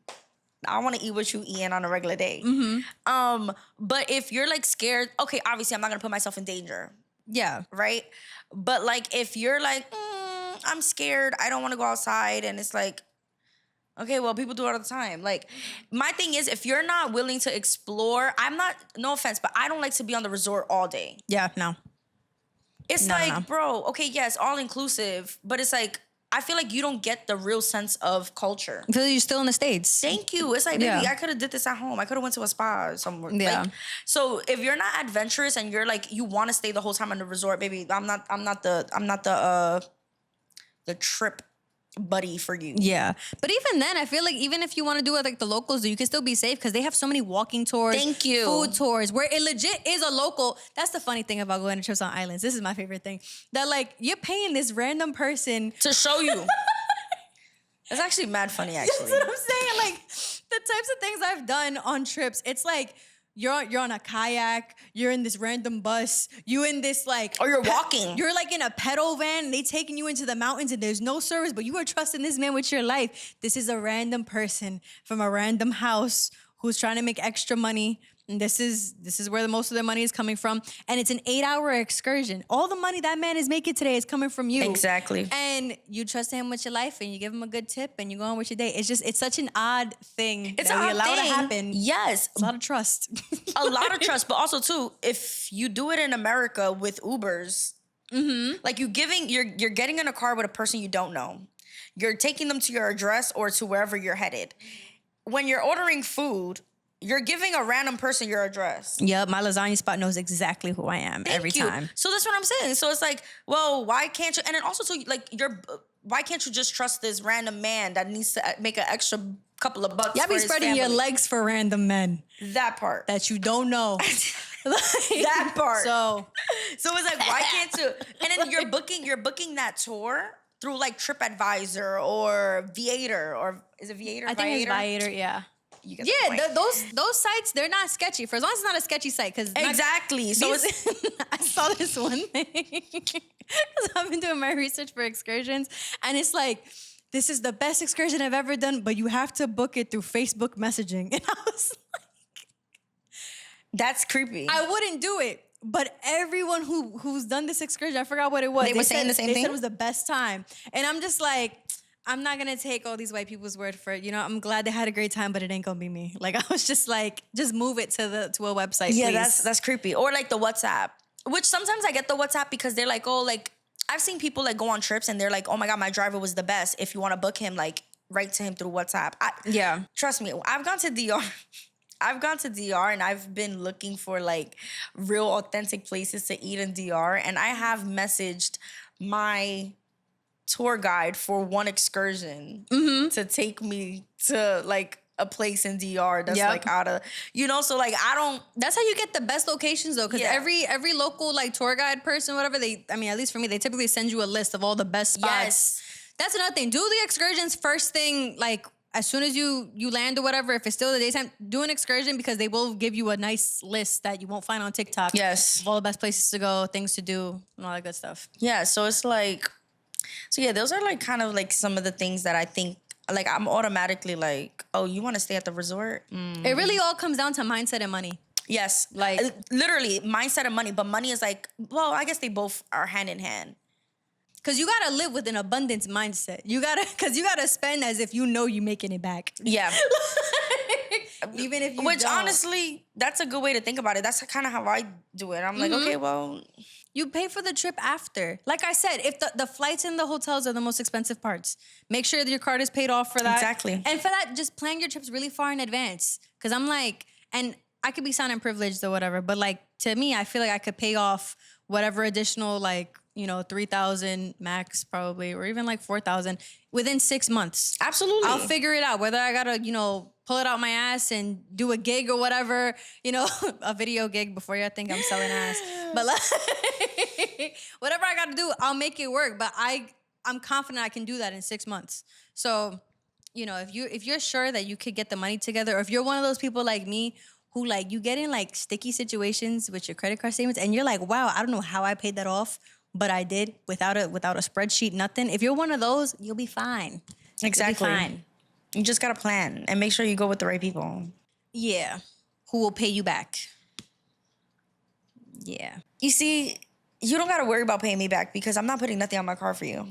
I want to eat what you eat on a regular day. Mm-hmm. But if you're like scared, okay, obviously I'm not gonna put myself in danger. Yeah. Right. But like if you're like, I'm scared, I don't want to go outside, and it's like, okay, well, people do it all the time. Like, my thing is, if you're not willing to explore, no offense, but I don't like to be on the resort all day. Yeah, no. It's bro, okay, yes, all inclusive, but it's like, I feel like you don't get the real sense of culture. I feel like you're still in the States. Thank you. It's like, baby, I could have did this at home. I could have went to a spa somewhere. Yeah. Like, so if you're not adventurous and you're like, you want to stay the whole time in the resort, baby, I'm not the trip buddy for you. Yeah. But even then, I feel like even if you want to do it like the locals do, you can still be safe because they have so many walking tours. Thank you. Food tours where it legit is a local. That's the funny thing about going to trips on islands. This is my favorite thing. That like you're paying this random person to show you. It's actually mad funny, actually. That's what I'm saying. Like the types of things I've done on trips, it's like you're on a kayak, you're in this random bus, you in this like... Or you're walking. You're like in a pedal van and they taking you into the mountains and there's no service, but you are trusting this man with your life. This is a random person from a random house who's trying to make extra money. And this is where the most of their money is coming from. And it's an 8-hour excursion. All the money that man is making today is coming from you. Exactly. And you trust him with your life and you give him a good tip and you go on with your day. It's such an odd thing that we allow to happen. Yes. It's a lot of trust. A lot of trust. But also, too, if you do it in America with Ubers, like you're getting in a car with a person you don't know. You're taking them to your address or to wherever you're headed. When you're ordering food, you're giving a random person your address. Yep, my lasagna spot knows exactly who I am every time. So that's what I'm saying. So it's like, well, why can't you? And then also, too, like, why can't you just trust this random man that needs to make an extra couple of bucks? Y'all be spreading your legs for random men. That part that you don't know. That part. So it's like, why can't you? And then you're booking that tour through like TripAdvisor or Viator, or is it Viator? I think it's Viator. Yeah. Those sites, they're not sketchy for as long as it's not a sketchy site. Exactly. So I saw this one thing because I've been doing my research for excursions, and it's like, this is the best excursion I've ever done, but you have to book it through Facebook messaging. And I was like, that's creepy. I wouldn't do it. But everyone who's done this excursion, I forgot what it was. They were saying the same thing? They said it was the best time. And I'm just like, I'm not going to take all these white people's word for it. I'm glad they had a great time, but it ain't going to be me. Like, I was just like, just move it to a website, yeah, please. that's creepy. Or like the WhatsApp, which sometimes I get the WhatsApp because they're like, oh, like, I've seen people like go on trips and they're like, oh my God, my driver was the best. If you want to book him, like, write to him through WhatsApp. Trust me, I've gone to DR. And I've been looking for like real authentic places to eat in DR. And I have messaged my tour guide for one excursion to take me to like a place in DR that's like out of, so like I don't. That's how you get the best locations though, because Yeah. every local like tour guide person, whatever, at least for me, they typically send you a list of all the best spots. Yes. That's another thing. Do the excursions first thing, like as soon as you land or whatever. If it's still the daytime, do an excursion because they will give you a nice list that you won't find on TikTok. Yes. Of all the best places to go, things to do, and all that good stuff. Yeah, so it's like, those are like kind of like some of the things that I think, like I'm automatically like, oh, you want to stay at the resort? It really all comes down to mindset and money. Yes, Like literally mindset and money, but money is like, well, I guess they both are hand in hand. Cause you gotta live with an abundance mindset. You gotta spend as if you know you're making it back. Yeah. Even if you Which don't. honestly, that's a good way to think about it. That's kind of how I do it. I'm like, okay, well, you pay for the trip after. Like I said, if the flights and the hotels are the most expensive parts, make sure that your card is paid off for that. Exactly. And for that, just plan your trips really far in advance. Cause I'm like, and I could be sounding privileged or whatever, but like to me, I feel like I could pay off whatever additional 3,000 max probably, or even like 4,000 within 6 months. absolutely. I'll figure it out. Whether I gotta, pull it out my ass and do a gig or whatever, a video gig before you think I'm selling ass. But like, whatever I gotta do, I'll make it work. But I'm confident I can do that in 6 months. So, if you're sure that you could get the money together, or if you're one of those people like me who like you get in like sticky situations with your credit card statements and you're like, wow, I don't know how I paid that off, but I did without a spreadsheet, nothing. If you're one of those, you'll be fine. Exactly. You'll be fine. You just gotta plan and make sure you go with the right people. Yeah. Who will pay you back? Yeah. You see, you don't gotta worry about paying me back because I'm not putting nothing on my card for you.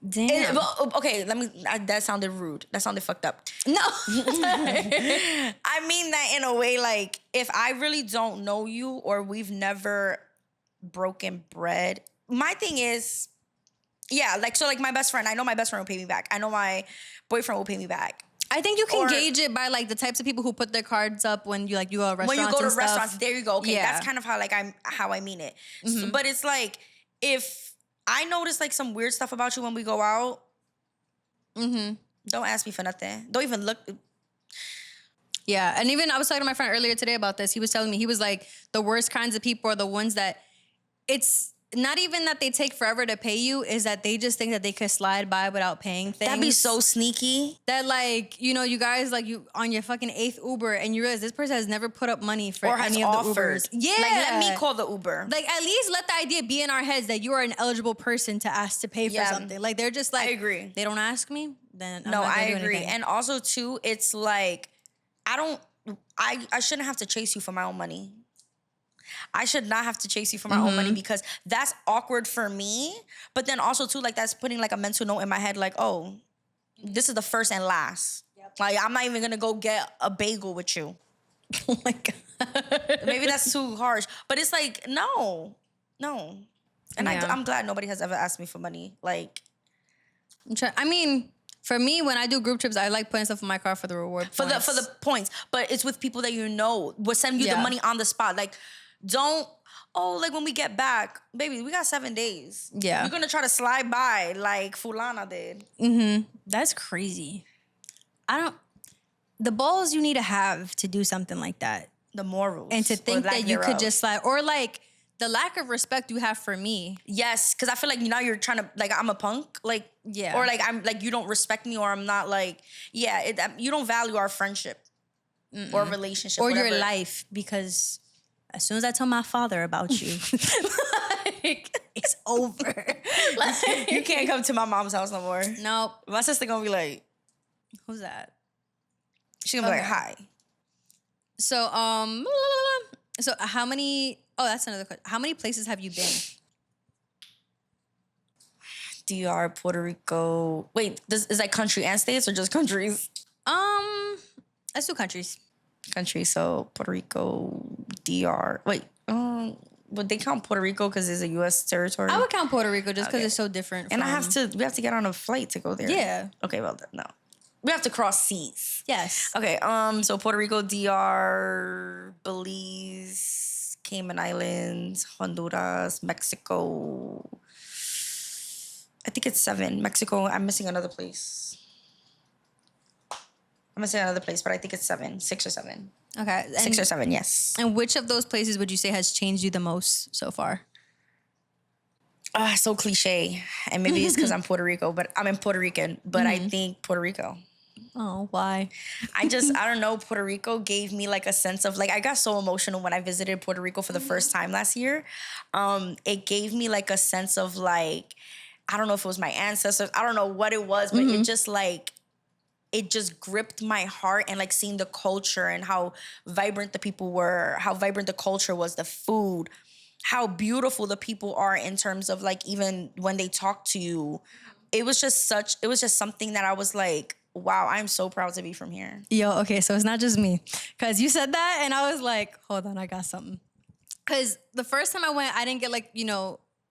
Damn. Okay, that sounded rude. That sounded fucked up. No. I mean that in a way, like, if I really don't know you or we've never broken bread, my thing is, yeah, like, so like my best friend, I know my best friend will pay me back. I know my boyfriend will pay me back. I think you can gauge it by like the types of people who put their cards up when you go to restaurants. When you go to and restaurants, stuff. there you go. Okay, Yeah. that's kind of how I mean it. So, but it's like, if I notice like some weird stuff about you when we go out, don't ask me for nothing. Don't even look. Yeah, and even I was talking to my friend earlier today about this. He was telling me, he was like, the worst kinds of people are the ones that it's not even that they take forever to pay you, is that they just think that they could slide by without paying things. That'd be so sneaky. That like, you guys like you on your fucking 8th Uber and you realize this person has never put up money for Or has any of the offered. Ubers. Yeah. Like, let me call the Uber. Like, at least let the idea be in our heds that you are an eligible person to ask to pay for something. Like, they're just like, I agree. They don't ask me, then I'm No, not gonna I do agree. anything. And also, too, it's like, I shouldn't have to chase you for my own money. I should not have to chase you for my own money because that's awkward for me. But then also, too, like, that's putting like a mental note in my head, like, oh, this is the first and last. Yep. Like, I'm not even gonna go get a bagel with you. Oh my God. Maybe that's too harsh. But it's like, no. And Yeah. I'm glad nobody has ever asked me for money. Like, I mean, for me, when I do group trips, I like putting stuff in my car for the reward for points. the points. But it's with people that you know will send you the money on the spot. Like, don't, like when we get back, baby, we got 7 days. Yeah. You're gonna try to slide by like Fulana did. That's crazy. The balls you need to have to do something like that. The morals. And to think that you could thereof. just slide, or like the lack of respect you have for me. Yes, because I feel like now you're trying to, like, I'm a punk. Like, Yeah. Or like, I'm like, you don't respect me, or I'm not like, you don't value our friendship or relationship. Or whatever. your life, because as soon as I tell my father about you, like, it's over. Like, You can't come to my mom's house no more. Nope. My sister gonna be like, Who's that? she gonna be like, Okay. hi. So, so how many, that's another question. How many places have you been? DR, Puerto Rico. Wait, this is like country and states or just countries? Let's do countries. Country, so Puerto Rico, DR. Wait, but they count Puerto Rico because it's a U.S. territory. I would count Puerto Rico just because Okay. it's so different. And from, we have to get on a flight to go there. Yeah. Okay, well, no. We have to cross seas. Yes. Okay, so Puerto Rico, DR, Belize, Cayman Islands, Honduras, Mexico. I think it's 7. Mexico, I'm missing another place. I'm gonna say another place, but I think it's 7, 6 or 7. Okay. 6 or 7, yes. And which of those places would you say has changed you the most so far? So cliche. And maybe it's because I'm Puerto Rico, but I'm in Puerto Rican, but I think Puerto Rico. Oh, why? I don't know, Puerto Rico gave me like a sense of like, I got so emotional when I visited Puerto Rico for the first time last year. It gave me like a sense of like, I don't know if it was my ancestors, I don't know what it was, but it just gripped my heart, and like seeing the culture and how vibrant the people were, how vibrant the culture was, the food, how beautiful the people are in terms of like, even when they talk to you. It was just something that I was like, wow, I'm so proud to be from here. Yo, okay, so it's not just me. Because you said that, and I was like, hold on, I got something. Because the first time I went, I didn't get like,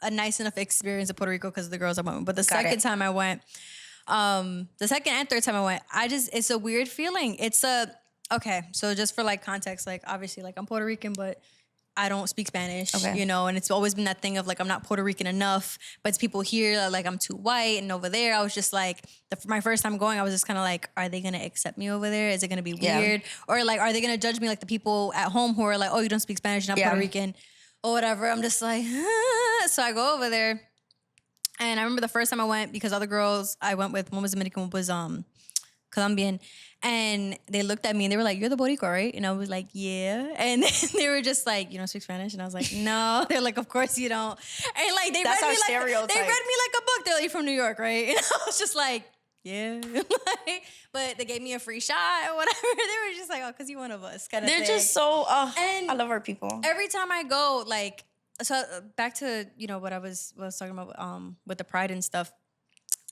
a nice enough experience in Puerto Rico because of the girls I went with. But the second time I went, the second and third time I went, it's a weird feeling. Okay, so just for like context, like obviously like I'm Puerto Rican, but I don't speak Spanish, and it's always been that thing of like, I'm not Puerto Rican enough, but it's people here like I'm too white, and over there I was just like, my first time going, I was just kind of like, are they going to accept me over there? Is it going to be weird? Or like, are they going to judge me like the people at home who are like, oh, you don't speak Spanish, you're not Puerto Rican or whatever. I'm just like, so I go over there. And I remember the first time I went, because other girls I went with, one was Dominican, one was Colombian, and they looked at me and they were like, you're the Boricua, right? And I was like, yeah. And they were just like, you don't speak Spanish? And I was like, no. They're like, of course you don't. And like, they read me like a book. They're like, you're from New York, right? And I was just like, yeah. But they gave me a free shot or whatever. They were just like, oh, because you're one of us kind of thing. They're just so, I love our people. Every time I go, like, so back to, what I was talking about with the pride and stuff.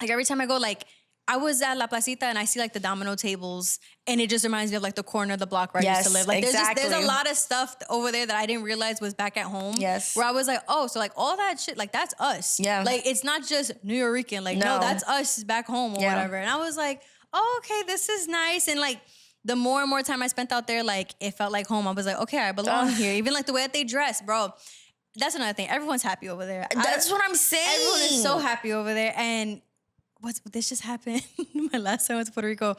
Like every time I go, like, I was at La Placita and I see like the domino tables, and it just reminds me of like the corner of the block where I used to live. Like there's a lot of stuff over there that I didn't realize was back at home. Yes. Where I was like, oh, so like all that shit, like that's us. Yeah. Like it's not just New Yorican. Like no, that's us back home or whatever. And I was like, oh, okay, this is nice. And like the more and more time I spent out there, like it felt like home. I was like, okay, I belong here. Even like the way that they dress, bro. That's another thing. Everyone's happy over there. That's what I'm saying. Everyone is so happy over there. And this just happened. My last time I went to Puerto Rico,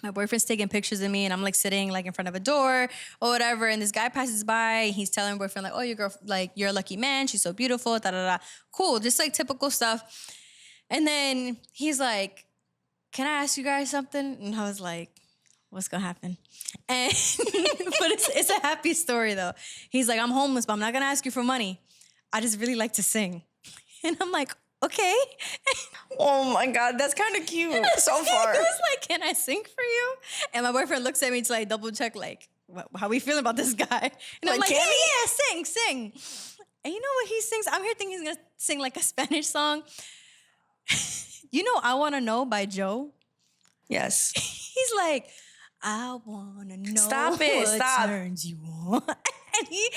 my boyfriend's taking pictures of me, and I'm like sitting like in front of a door or whatever. And this guy passes by. He's telling my boyfriend like, "Oh, your girl, like you're a lucky man. She's so beautiful." Da da da. Cool, just like typical stuff. And then he's like, "Can I ask you guys something?" And I was like, what's gonna happen? And but it's a happy story though. He's like, I'm homeless, but I'm not gonna ask you for money. I just really like to sing. And I'm like, okay. Oh my God, that's kind of cute so far. He was like, can I sing for you? And my boyfriend looks at me to like double check, like, how we feeling about this guy? And I'm like, yeah, sing. And you know what he sings? I'm here thinking he's gonna sing like a Spanish song. You know, I Wanna Know by Joe? Yes. He's like, I wanna know Stop it, what stop. turns you on. And he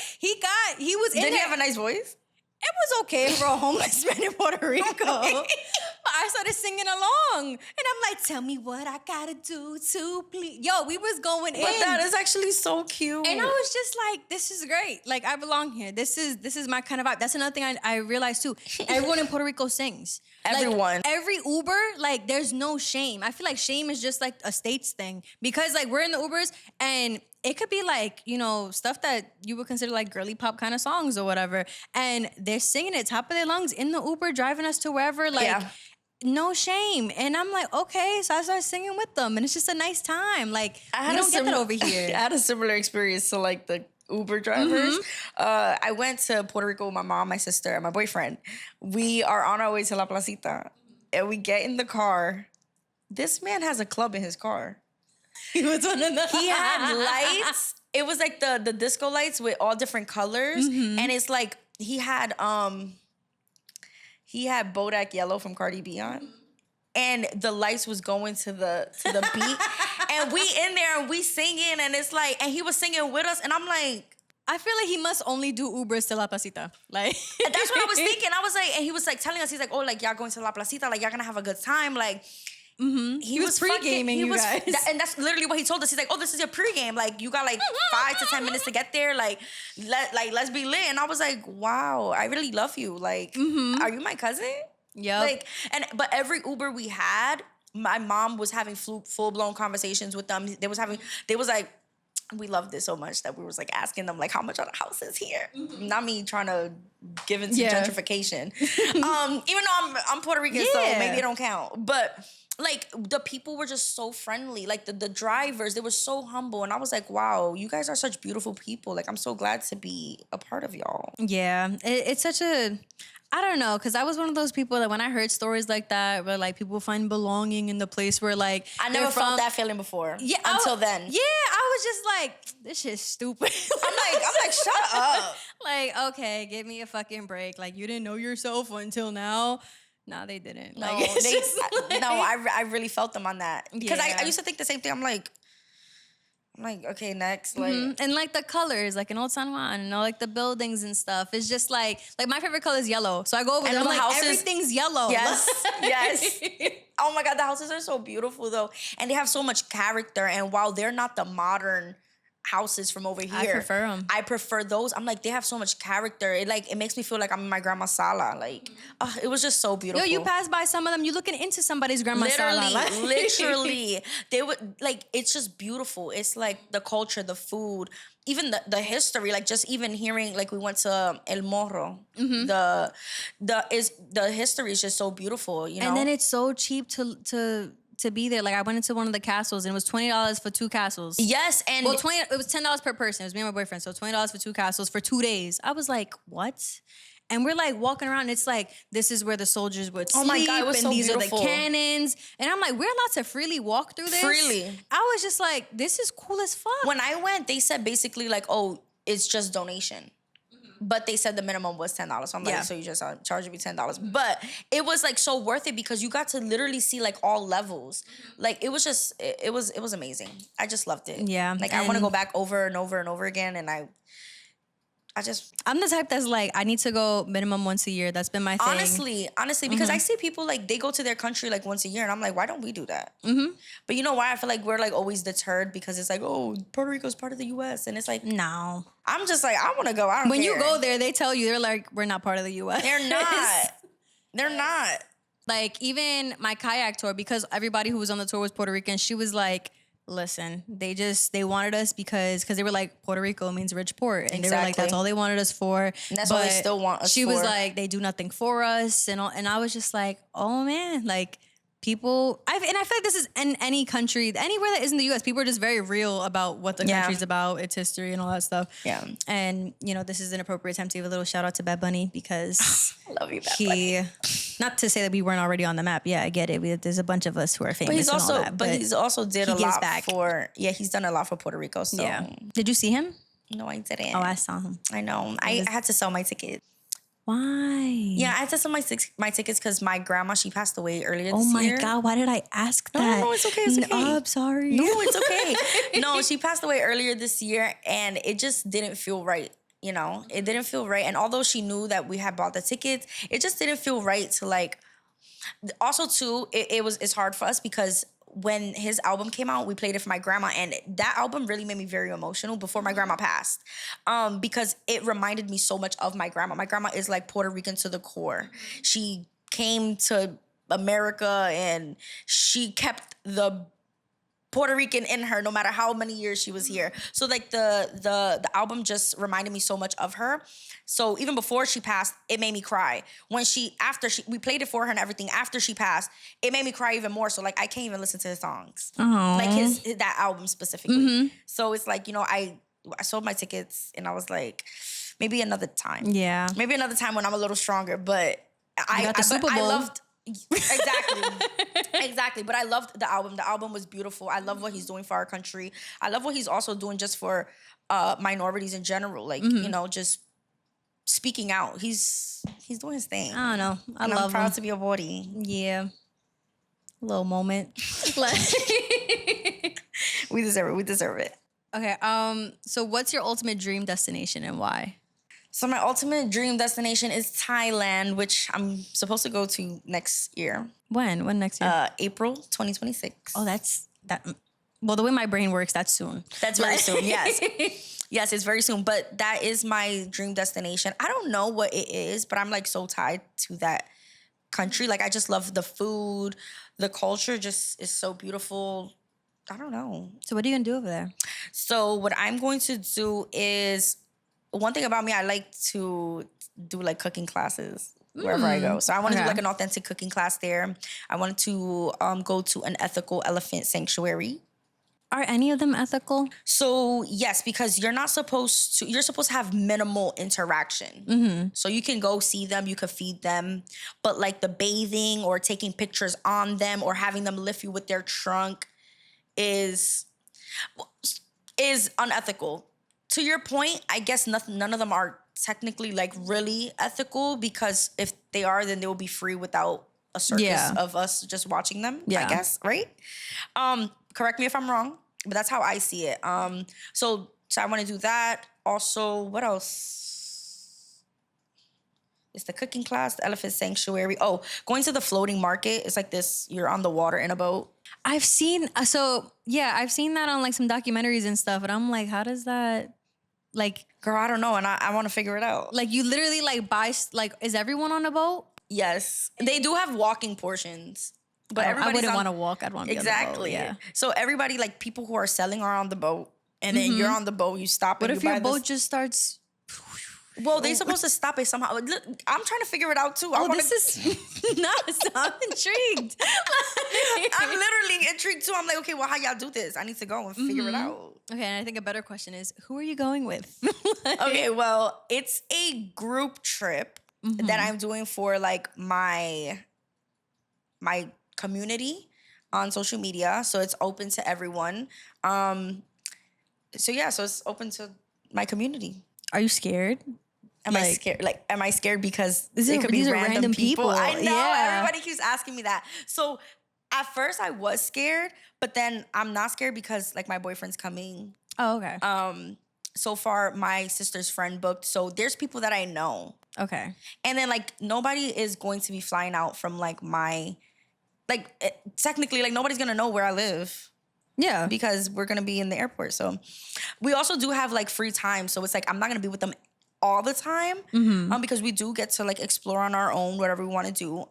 was in there. Did he have a nice voice? It was okay for a homeless man in Puerto Rico. But I started singing along. And I'm like, tell me what I gotta do to please. Yo, we was going in. But that is actually so cute. And I was just like, this is great. Like, I belong here. This is my kind of vibe. That's another thing I realized too. Everyone in Puerto Rico sings. Everyone. Like, every Uber, like, there's no shame. I feel like shame is just like a States thing. Because like we're in the Ubers and it could be like, you know, stuff that you would consider like girly pop kind of songs or whatever. And they're singing it top of their lungs in the Uber, driving us to wherever. Like, no shame. And I'm like, okay. So I started singing with them. And it's just a nice time. Like, we don't get that over here. I had a similar experience to like the Uber drivers. I went to Puerto Rico with my mom, my sister, and my boyfriend. We are on our way to La Placita. And we get in the car. This man has a club in his car. He was one of the... He had lights. It was like the disco lights with all different colors. And it's like he had Bodak Yellow from Cardi B on. And the lights was going to the beat. And we in there and we singing, and it's like, and he was singing with us, and I'm like, I feel like he must only do Ubers to La Placita. Like, that's what I was thinking. I was like, and he was like telling us, he's like, oh, like y'all going to La Placita, like y'all gonna have a good time, like. He was pre-gaming you guys. And that's literally what he told us. He's like, oh, this is your pre-game. Like, you got like 5 to 10 minutes to get there. Like, let's be lit. And I was like, wow, I really love you. Like, are you my cousin? Yeah. Like, but every Uber we had, my mom was having full-blown conversations with them. They was like, we loved it so much that we was like asking them like, how much are the houses here? Not me trying to give into gentrification. Even though I'm Puerto Rican, so maybe it don't count. But like the people were just so friendly. Like the drivers, they were so humble. And I was like, wow, you guys are such beautiful people. Like I'm so glad to be a part of y'all. Yeah. It's such a, I don't know, because I was one of those people that when I heard stories like that, where like people find belonging in the place where like I never felt that feeling before. Yeah, until then. Yeah, I was just like, this shit's stupid. I'm like, shut up. Like, okay, give me a fucking break. Like, you didn't know yourself until now. No, they didn't. No, like, I really felt them on that because I used to think the same thing. I'm like, okay, next. Like, and like the colors, like in Old San Juan, you know, like the buildings and stuff. It's just like my favorite color is yellow. So I go over there, I'm like, houses, everything's yellow. Yes, yes. Oh my God, the houses are so beautiful though. And they have so much character. And while they're not the modern houses from over here, I prefer them. I prefer those. I'm like, they have so much character. It makes me feel like I'm in my grandma's sala. Like, it was just so beautiful. Yo, you pass by some of them, you looking into somebody's grandma's sala. Literally. They would, like, it's just beautiful. It's like the culture, the food, even the history, like just even hearing, like we went to El Morro. The history is just so beautiful, you know? And then it's so cheap to be there. Like I went into one of the castles and it was $20 for 2 castles. Yes, and it was $10 per person. It was me and my boyfriend. So $20 for 2 castles for 2 days. I was like, what? And we're like walking around and it's like, this is where the soldiers would sleep. Oh my God, it was and so these beautiful. are the cannons. And I'm like, we're allowed to freely walk through this? Freely. I was just like, this is cool as fuck. When I went, they said basically like, oh, it's just donation. But they said the minimum was $10. So I'm like, so you just charging me $10. But it was like so worth it because you got to literally see like all levels. Like it was just, it was amazing. I just loved it. Yeah. Like I want to go back over and over and over again. And I'm the type that's like, I need to go minimum once a year. That's been my thing. Honestly, because I see people like they go to their country like once a year, and I'm like, why don't we do that? But you know why? I feel like we're like always deterred because it's like, oh, Puerto Rico's part of the U.S. and it's like, no. I'm just like, I want to go. I don't When care. you go there, they tell you they're like, we're not part of the U.S. They're not. They're not. Like even my kayak tour, because everybody who was on the tour was Puerto Rican. She was like, listen, they wanted us because they were like, Puerto Rico means rich port. And they were like, that's all they wanted us for. And that's what they still want us for. She was like, they do nothing for us. And I was just like, oh man, like people, I feel like this is in any country, anywhere that isn't the U.S., people are just very real about what the country's about, its history and all that stuff. Yeah. And, you know, this is an appropriate time to give a little shout out to Bad Bunny because I love you, Bad Bunny. Not to say that we weren't already on the map. Yeah, I get it. There's a bunch of us who are famous and all that. But he's also did a lot back. he's done a lot for Puerto Rico. So. Yeah. Did you see him? No, I didn't. Oh, I saw him. I know. I had to sell my ticket. Why? Yeah, I had to sell my tickets because my grandma, she passed away earlier this year. Oh my God, why did I ask that? No, it's okay. It's okay. I'm sorry. No, it's okay. No, she passed away earlier this year and it just didn't feel right. You know, it didn't feel right. And although she knew that we had bought the tickets, it just didn't feel right to like, also too, it's hard for us because when his album came out, we played it for my grandma, and that album really made me very emotional before my grandma passed, because it reminded me so much of my grandma. My grandma is like Puerto Rican to the core. She came to America and she kept the Puerto Rican in her no matter how many years she was here. So like the album just reminded me so much of her. So even before she passed, it made me cry. We played it for her and everything. After she passed, it made me cry even more. So like I can't even listen to his songs. Aww. Like that album specifically. So it's like, you know, I sold my tickets and I was like, maybe another time. Yeah. Maybe another time when I'm a little stronger. But I loved Exactly. But I loved the album. The album was beautiful. I love what he's doing for our country. I love what he's also doing just for minorities in general. Like, you know, just speaking out. He's doing his thing. I don't know. I'm proud to be a Bori. Yeah. A little moment. We deserve it. Okay. So what's your ultimate dream destination and why? So my ultimate dream destination is Thailand, which I'm supposed to go to next year. When? When next year? April 2026. Oh, that's that. Well, the way my brain works, that's soon. That's very soon, yes. Yes, it's very soon. But that is my dream destination. I don't know what it is, but I'm like so tied to that country. Like, I just love the food. The culture just is so beautiful. I don't know. So what are you gonna do over there? So what I'm going to do is, one thing about me, I like to do like cooking classes wherever I go. So I want to do like an authentic cooking class there. I wanted to go to an ethical elephant sanctuary. Are any of them ethical? So yes, because you're supposed to have minimal interaction. So you can go see them, you can feed them, but like the bathing or taking pictures on them or having them lift you with their trunk is unethical. To your point, I guess none of them are technically like really ethical, because if they are, then they will be free without a circus of us just watching them, I guess, right? Correct me if I'm wrong, but that's how I see it. So I want to do that. Also, what else? It's the cooking class, the elephant sanctuary. Oh, going to the floating market. It's like this, you're on the water in a boat. I've seen I've seen that on like some documentaries and stuff, and I'm like, how does that, like, Girl, I don't know, and I want to figure it out. like, you literally like buy, like, is everyone on a boat? Yes, they do have walking portions, but I wouldn't want to walk. I'd want to be exactly. on the boat. Yeah. So everybody, like people who are selling, are on the boat, and then you're on the boat. You stop. What and if you your buy boat just starts? Well, they're supposed to stop it somehow. Look, I'm trying to figure it out too. This is nuts. I'm intrigued. I'm literally intrigued too. I'm like, okay, well, how y'all do this? I need to go and figure it out. Okay, and I think a better question is, who are you going with? Okay, well, it's a group trip that I'm doing for like my community on social media. So it's open to everyone. So it's open to my community. Are you scared? Am I scared? Like, am I scared because these it could be are random people? I know. Yeah. Everybody keeps asking me that. So at first I was scared, but then I'm not scared because like my boyfriend's coming. Oh, okay. So far my sister's friend booked. So there's people that I know. Okay. And then like nobody is going to be flying out from like technically like nobody's going to know where I live. Yeah. Because we're going to be in the airport. So we also do have like free time. So it's like I'm not going to be with them all the time, because we do get to like explore on our own whatever we want to do.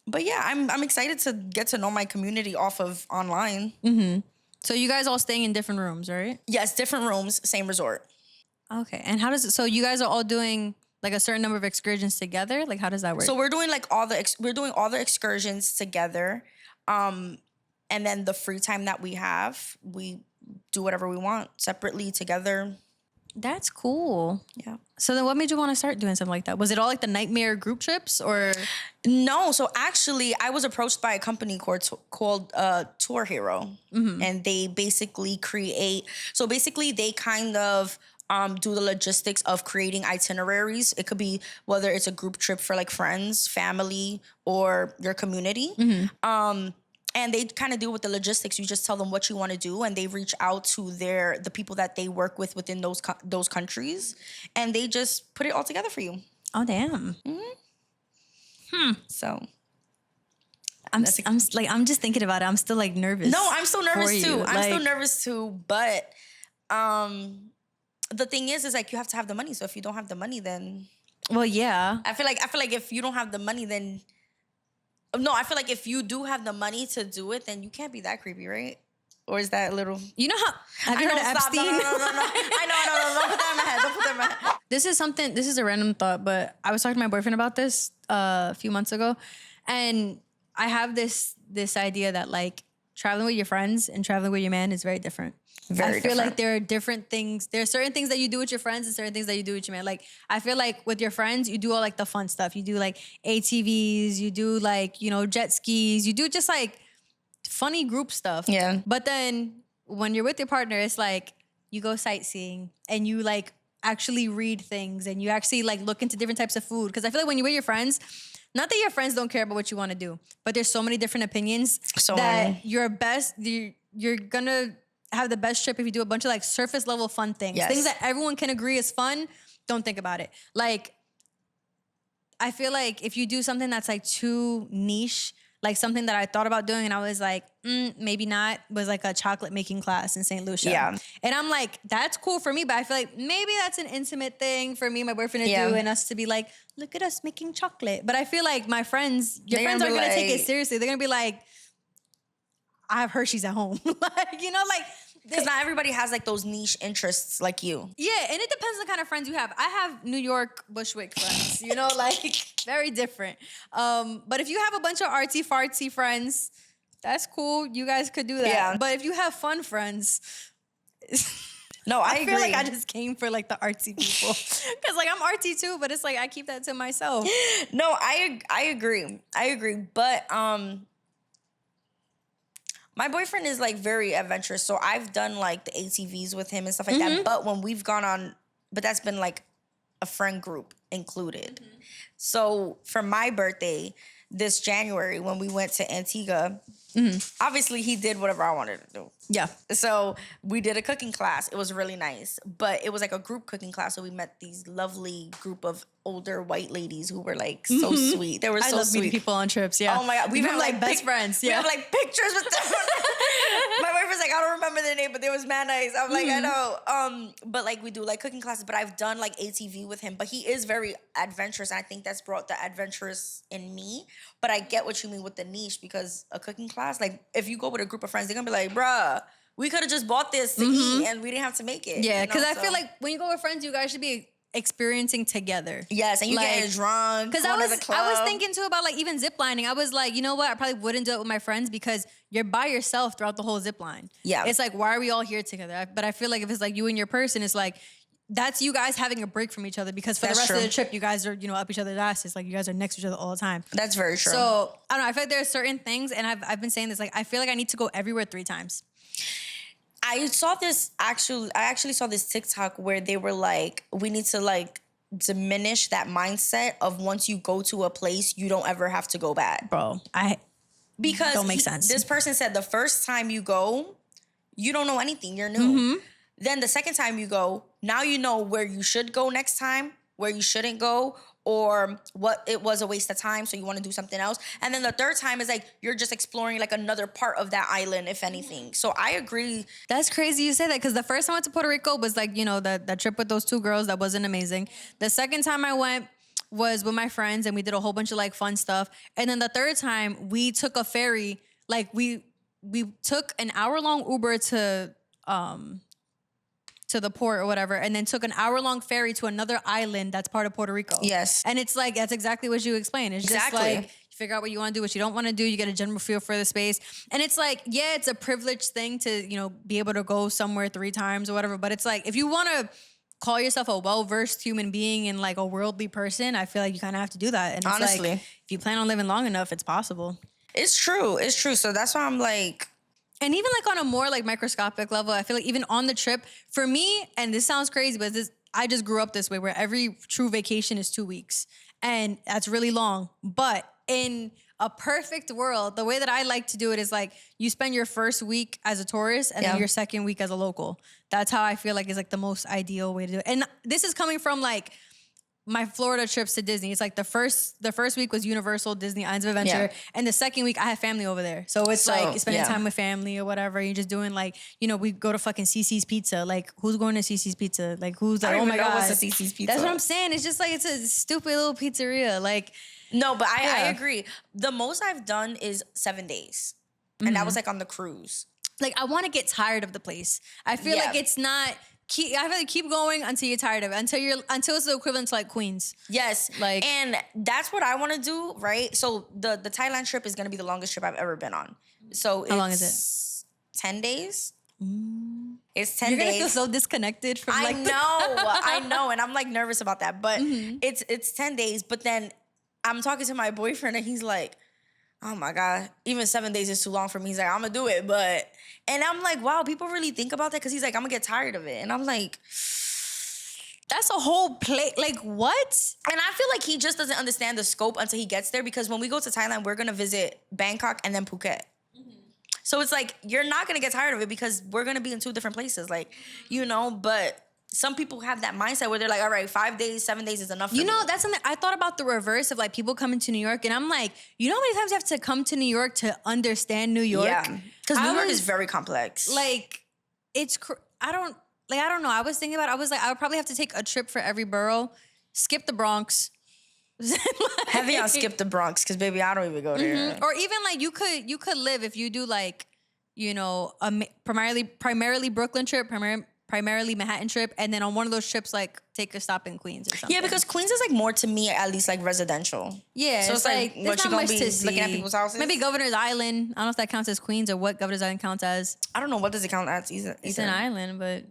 But yeah, I'm excited to get to know my community off of online. So you guys all staying in different rooms, right? Yes, different rooms, same resort. Okay. And how does it? So you guys are all doing like a certain number of excursions together? Like, how does that work? So we're doing like all the excursions together, and then the free time that we have, we do whatever we want separately together. That's cool. Yeah. So then what made you want to start doing something like that? Was it all like the nightmare group trips or? No. So actually I was approached by a company called Tour Hero, and they basically they kind of do the logistics of creating itineraries. It could be whether it's a group trip for like friends, family, or your community. And they kind of deal with the logistics. You just tell them what you want to do, and they reach out to the people that they work with within those countries, and they just put it all together for you. Oh, damn. So I'm just thinking about it. I'm still like nervous. no, I'm still nervous too. I'm still Like- nervous too. But the thing is like you have to have the money. So if you don't have the money, then Well, yeah. I feel like if you don't have the money, then no, I feel like if you do have the money to do it, then you can't be that creepy, right? Or is that a little? You know how? Have you heard of Epstein? No. I know. Don't put that in my head. Don't put that in my head. This is a random thought, but I was talking to my boyfriend about this a few months ago, and I have this idea that like traveling with your friends and traveling with your man is very different. I feel like there are different things. There are certain things that you do with your friends and certain things that you do with your man. Like, I feel like with your friends, you do all like the fun stuff. You do like ATVs, you do like, jet skis, you do just like funny group stuff. Yeah. But then when you're with your partner, it's like you go sightseeing and you like actually read things and you actually like look into different types of food. Because I feel like when you're with your friends, not that your friends don't care about what you want to do, but there's so many different opinions you're gonna have the best trip if you do a bunch of like surface level fun things. Yes. Things that everyone can agree is fun. Don't think about it. Like, I feel like if you do something that's like too niche, like something that I thought about doing and I was like, maybe not, was like a chocolate making class in St. Lucia. Yeah. And I'm like, that's cool for me, but I feel like maybe that's an intimate thing for me and my boyfriend to do and us to be like, look at us making chocolate. But I feel like my friends, your friends aren't going to take it seriously. They're going to be like, I have Hershey's at home. Like, you know, like. Because not everybody has like those niche interests like you. Yeah, and it depends on the kind of friends you have. I have New York Bushwick friends, you know, like very different. But if you have a bunch of artsy fartsy friends, that's cool. You guys could do that. Yeah. But if you have fun friends, no, I feel agree. like I just came for like the artsy people because like I'm artsy too, but it's like I keep that to myself. No, I agree. But my boyfriend is like very adventurous, so I've done like the ATVs with him and stuff like that. But when we've gone on, but that's been like a friend group included. So for my birthday this January, when we went to Antigua, obviously he did whatever I wanted to do. Yeah. So we did a cooking class. It was really nice, but it was like a group cooking class. So we met these lovely group of older white ladies who were like so sweet. They were so I love sweet. meeting people on trips. Yeah. Oh my God. We've been like best friends. Yeah. We have like pictures with them. My boyfriend's like, I don't remember their name, but they was mad nice. I'm like, I know. But like we do like cooking classes, but I've done like ATV with him, but he is very adventurous. And I think that's brought the adventurous in me. But I get what you mean with the niche, because a cooking class, like if you go with a group of friends, they're gonna be like, bruh, we could have just bought this to eat and we didn't have to make it. Yeah, because I So feel like when you go with friends, you guys should be experiencing together. yes, and you like, getting drunk. Because I was thinking too about like even zip lining. I was like, you know what? I probably wouldn't do it with my friends because you're by yourself throughout the whole zip line. Yeah. It's like, why are we all here together? But I feel like if it's like you and your person, it's like, that's you guys having a break from each other, because for That's the rest true. of the trip, you guys are, you know, up each other's asses. Like you guys are next to each other all the time. That's very true. So I don't know. I feel like there are certain things, and I've been saying this, like I feel like I need to go everywhere 3 times. I actually saw this TikTok where they were like, we need to like diminish that mindset of once you go to a place, you don't ever have to go back. Bro, Because don't make sense. This person said the first time you go, you don't know anything. You're new. Then the second time you go, now you know where you should go next time, where you shouldn't go, or what it was a waste of time, so you want to do something else. And then the third time is like you're just exploring like another part of that island, if anything. So I agree. That's crazy you say that, because the first time I went to Puerto Rico was like, you know, that trip with those 2 girls, that wasn't amazing. The second time I went was with my friends and we did a whole bunch of like fun stuff. And then the third time we took a ferry, like we took an hour-long Uber to the port or whatever, and then took an hour-long ferry to another island that's part of Puerto Rico. Yes. And it's like, that's exactly what you explained. It's just like, you figure out what you want to do, what you don't want to do. You get a general feel for the space. And it's like, yeah, it's a privileged thing to, you know, be able to go somewhere 3 times or whatever. But it's like, if you want to call yourself a well-versed human being and like a worldly person, I feel like you kind of have to do that. And it's honestly, like, if you plan on living long enough, it's possible. It's true. It's true. So that's why I'm like, and even like on a more like microscopic level, I feel like even on the trip, for me, and this sounds crazy, but I just grew up this way where every true vacation is 2 weeks. And that's really long. But in a perfect world, the way that I like to do it is like you spend your first week as a tourist and then your second week as a local. That's how I feel like is like the most ideal way to do it. And this is coming from like my Florida trips to Disney. It's like the first week was Universal, Disney, Islands of Adventure. And the second week I have family over there. So it's like spending time with family or whatever. You're just doing like, you know, we go to fucking CC's Pizza. Like who's going to CC's Pizza? Like who's like, oh my God. What's a CC's Pizza? That's what I'm saying. It's just like, it's a stupid little pizzeria. Like, no, but I agree. The most I've done is 7 days. And that was like on the cruise. Like I want to get tired of the place. I feel like it's not... I feel like keep going until you're tired of it, until it's the equivalent to like Queens. Yes, like, and that's what I want to do, right? So the Thailand trip is gonna be the longest trip I've ever been on. So how long is it? 10 days. It's 10 You're days. You're gonna feel so disconnected from. I like, I know, and I'm like nervous about that. But it's 10 days. But then I'm talking to my boyfriend, and he's like, oh my God, even 7 days is too long for me. He's like, I'm gonna do it, and I'm like, wow, people really think about that, because he's like, I'm gonna get tired of it. And I'm like, that's a whole plate. Like, what? And I feel like he just doesn't understand the scope until he gets there, because when we go to Thailand, we're gonna visit Bangkok and then Phuket. So it's like, you're not gonna get tired of it because we're gonna be in 2 different places, like, you know, but some people have that mindset where they're like, all right, 5 days, 7 days is enough for You know, me. that's something I thought about the reverse of like people coming to New York, and I'm like, you know how many times you have to come to New York to understand New York? Yeah, because New York is very complex. Like, I don't know. I was thinking about it. I was like, I would probably have to take a trip for every borough, skip the Bronx. Heavy on skip the Bronx, because baby, I don't even go there. Or even like you could live if you do like, you know, a primarily Brooklyn trip, primarily Manhattan trip, and then on one of those trips, like take a stop in Queens or something. Yeah, because Queens is like more to me, at least like residential. Yeah, so it's like there's what not you gonna much be to see. looking at people's houses? Maybe Governor's Island. I don't know if that counts as Queens or what Governor's Island counts as. I don't know what does it count as either. It's an island, but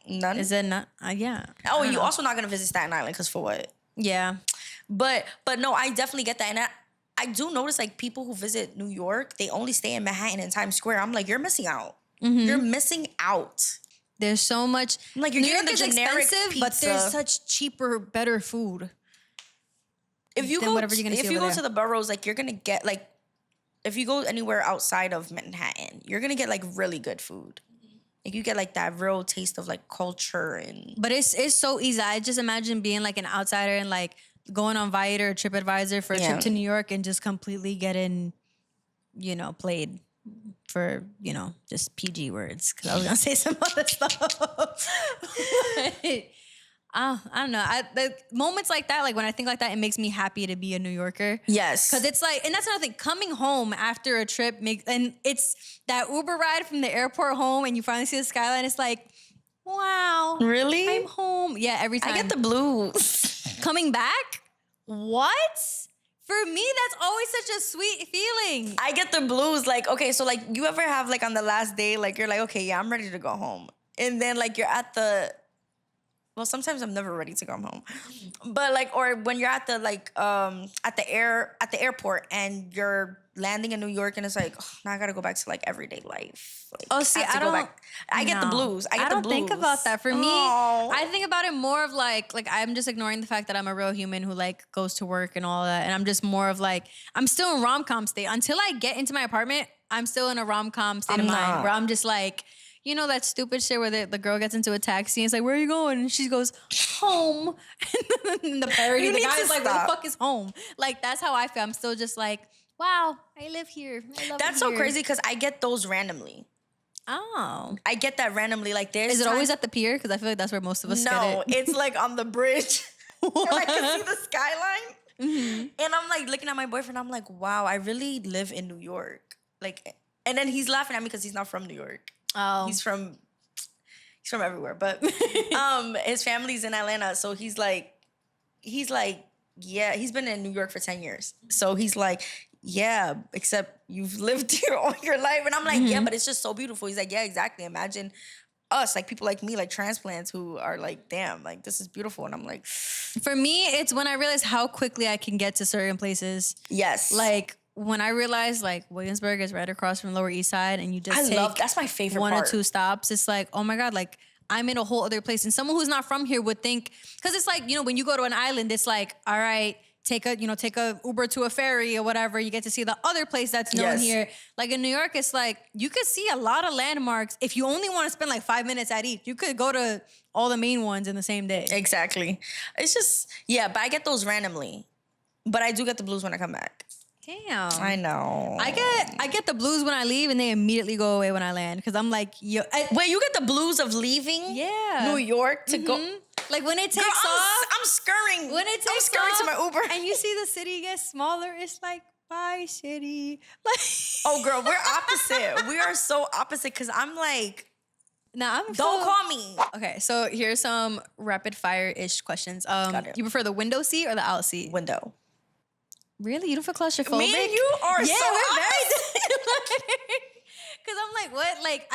none. is it not? Yeah. Oh, you also not gonna visit Staten Island because for what? Yeah. But no, I definitely get that, and I do notice like people who visit New York, they only stay in Manhattan and Times Square. I'm like, you're missing out. You're missing out. There's so much. I'm like, you're New getting York the is generic expensive, pizza. but there's such cheaper, better food. If you than go, whatever you're gonna see if you over go there. to the boroughs, like you're gonna get like, if you go anywhere outside of Manhattan, you're gonna get like really good food. Like you get like that real taste of like culture and. But it's so easy. I just imagine being like an outsider and like going on Viator or TripAdvisor for a trip to New York and just completely getting, you know, played for, you know, just PG words. Because I was going to say some other stuff. I don't know. The moments like that, like when I think like that, it makes me happy to be a New Yorker. Yes. Because it's like, and that's another thing, coming home after a trip and it's that Uber ride from the airport home and you finally see the skyline. It's like, wow. Really? I'm home. Yeah, every time. I get the blues. Coming back? What? For me, that's always such a sweet feeling. I get the blues. Like, okay, so like you ever have like on the last day, like you're like, okay, yeah, I'm ready to go home. And then like you're at the, well, sometimes I'm never ready to come home. But like, or when you're at the like at the airport and you're landing in New York and it's like, oh, now I gotta go back to like everyday life. Like, Oh, see, I don't. I get the blues. I don't think about that. For me, Oh. I think about it more of like I'm just ignoring the fact that I'm a real human who like goes to work and all that, and I'm just more of like I'm still in rom-com state until I get into my apartment. I'm still in a rom-com state of mind where I'm just like, you know, that stupid shit where the girl gets into a taxi and it's like, where are you going? And she goes, home. And the parody, the guy's like, where the fuck is home? Like, that's how I feel. I'm still just like, wow, I live here. I love That's it so here. crazy because I get those randomly. Oh. I get that randomly. Like there's Is it times- always at the pier? Because I feel like that's where most of us get No, it. it's like on the bridge. And I can see the skyline. And I'm like looking at my boyfriend. I'm like, wow, I really live in New York. Like, and then he's laughing at me because he's not from New York. Oh. He's from everywhere. But his family's in Atlanta. So he's like, yeah, he's been in New York for 10 years. So he's like, yeah, except you've lived here all your life. And I'm like, yeah, but it's just so beautiful. He's like, yeah, exactly. Imagine us, like people like me, like transplants who are like, damn, like this is beautiful. And I'm like, For me, it's when I realize how quickly I can get to certain places. yes. Like when I realize like Williamsburg is right across from Lower East Side and you just that's my favorite one part. or two stops. It's like, oh my God, like I'm in a whole other place. And someone who's not from here would think, because it's like, you know, when you go to an island, it's like, all right, take a Uber to a ferry or whatever. You get to see the other place that's known Yes. here. Like in New York, it's like, you could see a lot of landmarks. If you only want to spend like 5 minutes at each, you could go to all the main ones in the same day. Exactly. It's just, yeah, but I get those randomly. But I do get the blues when I come back. Damn. I know. I get the blues when I leave and they immediately go away when I land. Cause I'm like, yo, Wait, you get the blues of leaving yeah. New York to go? Like when it takes Girl, off. I'm scurrying. When it takes I'm scurrying off to my Uber. and you see the city get smaller, it's like, bye, city. Like, Oh, girl, we're opposite. We are so opposite because I'm like, nah, don't call me. Okay, so here's some rapid fire-ish questions. Got it. You prefer the window seat or the out seat? Window. Really? You don't feel claustrophobic? Me and you are yeah, so we're opposite. very Because I'm like, what? Like,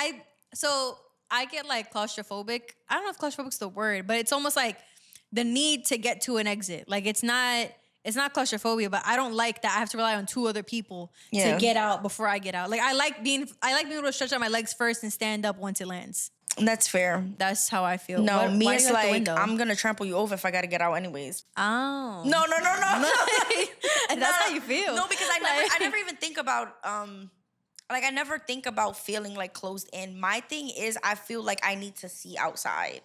I get like claustrophobic. I don't know if claustrophobic's the word, but it's almost like the need to get to an exit. Like it's not claustrophobia, but I don't like that I have to rely on two other people Yeah. to get out before I get out. Like I like being able to stretch out my legs first and stand up once it lands. That's fair. That's how I feel. No, me why it's do you like the like, window? I'm going to trample you over if I got to get out anyways. Oh. No. That's how you feel. No, because I never even think about like I never think about feeling like closed in. My thing is I feel like I need to see outside.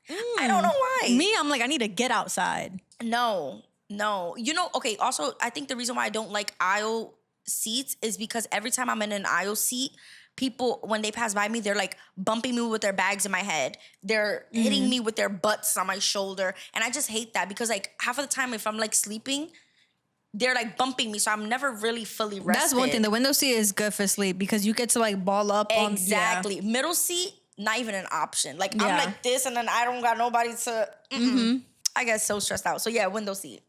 I don't know why. Me, I'm like, I need to get outside. No. You know, okay, also, I think the reason why I don't like aisle seats is because every time I'm in an aisle seat, people, when they pass by me, they're like bumping me with their bags in my head. They're hitting me with their butts on my shoulder. And I just hate that because like half of the time if I'm like sleeping, they're like bumping me. So I'm never really fully rested. That's one thing. The window seat is good for sleep because you get to like ball up on. Exactly. Middle seat, not even an option. Like I'm like this and then I don't got nobody to, I get so stressed out. So yeah, window seat.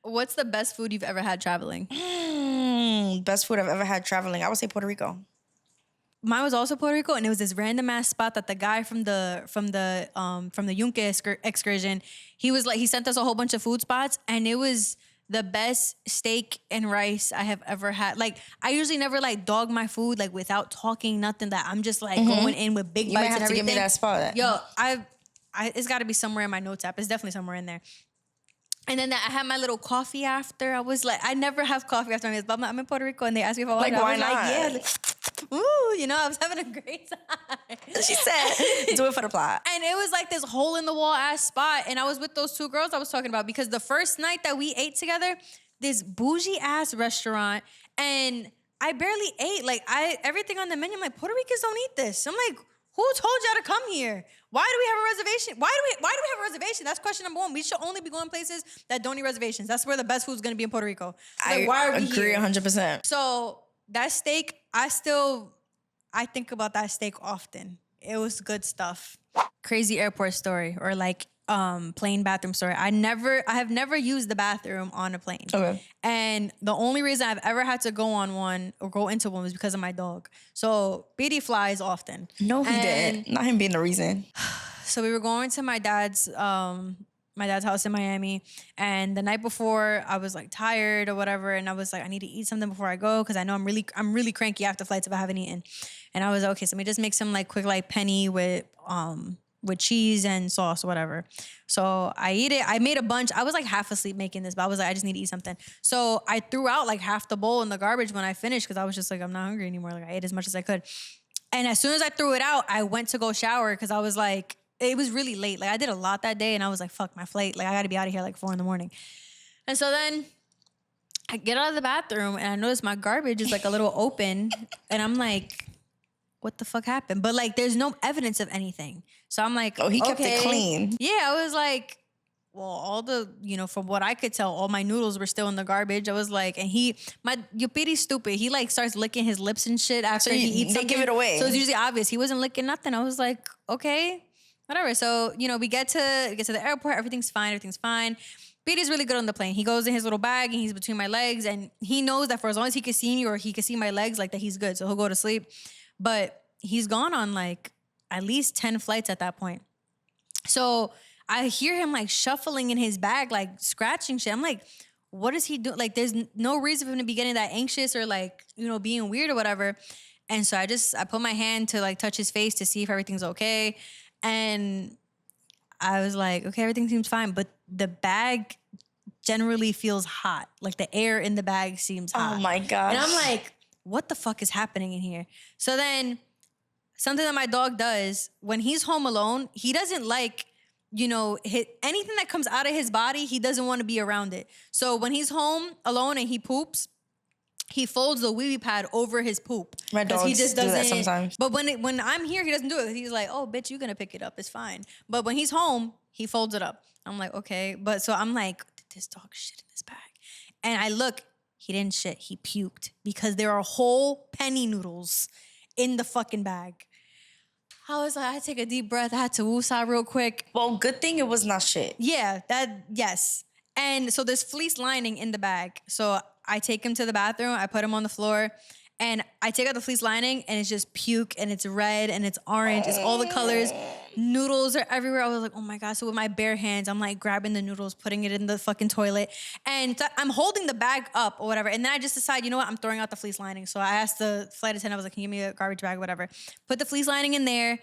What's the best food you've ever had traveling? Best food I've ever had traveling. I would say Puerto Rico. Mine was also Puerto Rico, and it was this random ass spot that the guy from the Yunque excursion, he sent us a whole bunch of food spots, and it was the best steak and rice I have ever had. Like I usually never like dog my food like without talking nothing. That I'm just like going in with big bites and everything. You might have to give me that spot. Yo, it's got to be somewhere in my notes app. It's definitely somewhere in there. And then I had my little coffee after. I was like, I never have coffee after my meals, but I'm in Puerto Rico and they asked me if I wanted. Like, why not? Like, yeah. Like, ooh, you know, I was having a great time. She said, do it for the plot. And it was like this hole in the wall ass spot. And I was with those two girls I was talking about because the first night that we ate together, this bougie ass restaurant, and I barely ate. Like everything on the menu, I'm like, Puerto Ricans don't eat this. I'm like, who told y'all to come here? Why do we have a reservation? Why do we have a reservation? That's question number one. We should only be going places that don't need reservations. That's where the best food's gonna be in Puerto Rico. Like, why are we agree here? 100%. So that steak, I think about that steak often. It was good stuff. Crazy airport story or like plane bathroom story. I have never used the bathroom on a plane. Okay. And the only reason I've ever had to go on one or go into one was because of my dog. So BD flies often. No, he didn't. Not him being the reason. So we were going to my dad's house in Miami, and the night before I was like tired or whatever, and I was like, I need to eat something before I go because I know I'm really cranky after flights if I haven't eaten. And I was okay, so let me just make some like quick like penny with cheese and sauce or whatever. So I eat it. I made a bunch. I was like half asleep making this, but I was like, I just need to eat something. So I threw out like half the bowl in the garbage when I finished because I was just like, I'm not hungry anymore. Like I ate as much as I could. And as soon as I threw it out, I went to go shower because I was like, it was really late. Like I did a lot that day and I was like, fuck my flight. Like I got to be out of here like 4 a.m. And so then I get out of the bathroom and I notice my garbage is like a little open and I'm like, what the fuck happened? But like, there's no evidence of anything. So I'm like, he kept it clean. Yeah, I was like, well, from what I could tell, all my noodles were still in the garbage. I was like, and Yupiri's stupid. He like starts licking his lips and shit after he eats something. They give it away. So it's usually obvious. He wasn't licking nothing. I was like, okay, whatever. So, we get to the airport. Everything's fine. Petey's really good on the plane. He goes in his little bag and he's between my legs and he knows that for as long as he can see me or he can see my legs, like that he's good. So he'll go to sleep. But he's gone on like at least 10 flights at that point. So I hear him like shuffling in his bag, like scratching shit. I'm like, what is he doing? Like, there's no reason for him to be getting that anxious or like, being weird or whatever. And so I put my hand to like touch his face to see if everything's okay. And I was like, okay, everything seems fine. But the bag generally feels hot. Like the air in the bag seems hot. Oh my gosh. And I'm like, what the fuck is happening in here? So then something that my dog does when he's home alone, he doesn't like, anything that comes out of his body, he doesn't want to be around it. So when he's home alone and he poops, he folds the wee-wee pad over his poop. My dog does that sometimes. But when I'm here, he doesn't do it. He's like, oh, bitch, you're going to pick it up. It's fine. But when he's home, he folds it up. I'm like, okay. But so I'm like, did this dog shit in this bag? And I look, he didn't shit. He puked because there are whole penny noodles in the fucking bag. I was like, I had to take a deep breath. I had to woosah real quick. Well, good thing it was not shit. Yeah, yes. And so there's fleece lining in the bag. So I take him to the bathroom. I put him on the floor. And I take out the fleece lining and it's just puke and it's red and it's orange. It's all the colors. Noodles are everywhere. I was like, oh my God. So with my bare hands, I'm like grabbing the noodles, putting it in the fucking toilet. And I'm holding the bag up or whatever. And then I just decide, you know what? I'm throwing out the fleece lining. So I asked the flight attendant, I was like, can you give me a garbage bag, whatever. Put the fleece lining in there.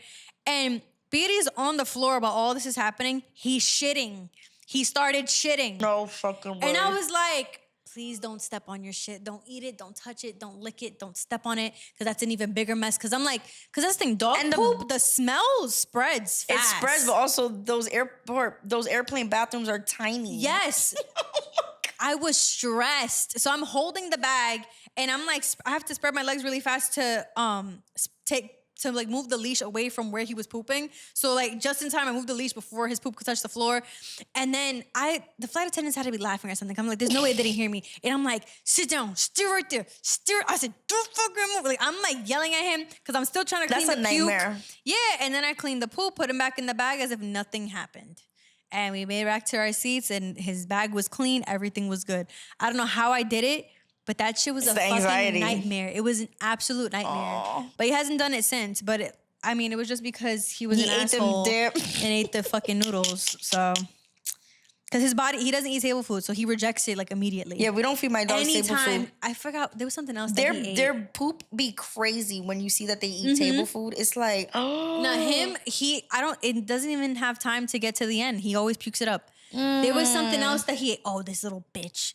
And Beatty's on the floor while all this is happening. He's shitting. He started shitting. No fucking way. And I was like, please don't step on your shit. Don't eat it. Don't touch it. Don't lick it. Don't step on it. Because that's an even bigger mess. Because I'm like, because this thing, dog poop, the smell spreads fast. It spreads, but also those airplane bathrooms are tiny. Yes. I was stressed. So I'm holding the bag and I'm like, I have to spread my legs really fast to move the leash away from where he was pooping. So like just in time, I moved the leash before his poop could touch the floor. And then the flight attendants had to be laughing or something. I'm like, there's no way they didn't hear me. And I'm like, sit down, steer right there, steer. I said, don't fucking move. Like I'm like yelling at him because I'm still trying to clean the puke. That's a nightmare. Yeah, and then I cleaned the poop, put him back in the bag as if nothing happened. And we made it back to our seats and his bag was clean. Everything was good. I don't know how I did it, but that shit was a fucking nightmare. It was an absolute nightmare. Aww. But he hasn't done it since. But it was just because he was an asshole and ate the fucking noodles. So, because his body, he doesn't eat table food, so he rejects it like immediately. Yeah, we don't feed my dogs table food. I forgot, there was something else Their poop be crazy when you see that they eat table food. It's like, oh. Now him, it doesn't even have time to get to the end. He always pukes it up. There was something else that he ate. Oh, this little bitch.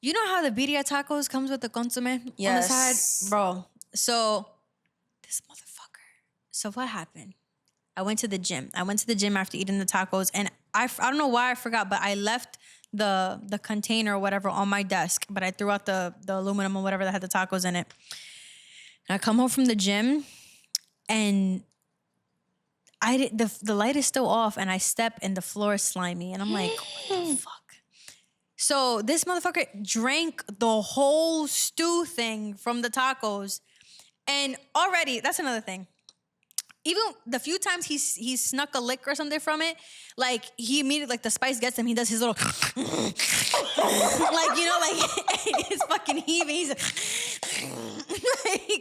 You know how the birria tacos comes with the consomme on the side? Bro, so this motherfucker. So what happened? I went to the gym. After eating the tacos and I don't know why I forgot, but I left the container or whatever on my desk, but I threw out the aluminum or whatever that had the tacos in it. And I come home from the gym and the light is still off and I step and the floor is slimy and I'm like, what the fuck? So this motherfucker drank the whole stew thing from the tacos. And already, that's another thing. Even the few times he snuck a lick or something from it, like he immediately, like the spice gets him, he does his little, like, you know, like his fucking heaving. He's like,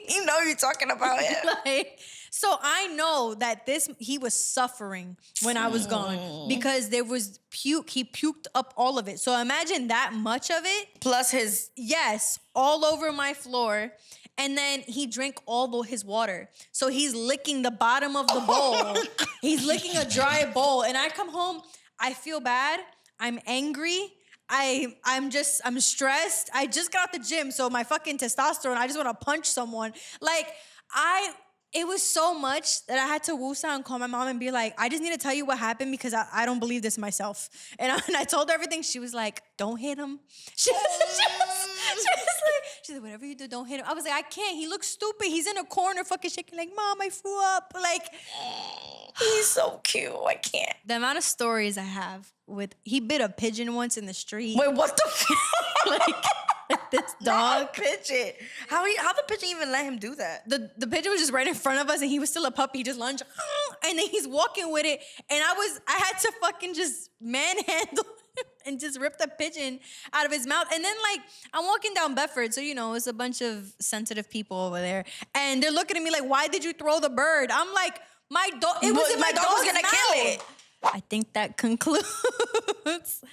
you know you're talking about it. Like, so I know that he was suffering when I was gone because there was puke. He puked up all of it. So imagine that much of it. Plus his. Yes, all over my floor. And then he drank all his water. So he's licking the bottom of the bowl. He's licking a dry bowl. And I come home, I feel bad. I'm angry. I'm stressed. I just got out the gym. So my fucking testosterone, I just want to punch someone. Like, it was so much that I had to woosah and call my mom and be like, I just need to tell you what happened because I don't believe this myself. And I told her everything. She was like, don't hit him. She was like, whatever you do, don't hit him. I was like, I can't. He looks stupid. He's in a corner fucking shaking like, Mom, I threw up. Like, he's so cute. I can't. The amount of stories I have he bit a pigeon once in the street. Wait, what the fuck? Like this dog. Not a pigeon. How the pigeon even let him do that? The pigeon was just right in front of us and he was still a puppy. He just lunged and then he's walking with it. And I had to fucking just manhandle him and just rip the pigeon out of his mouth. And then like, I'm walking down Bedford. So, you know, it's a bunch of sensitive people over there. And they're looking at me like, why did you throw the bird? I'm like, my dog was gonna kill it. I think that concludes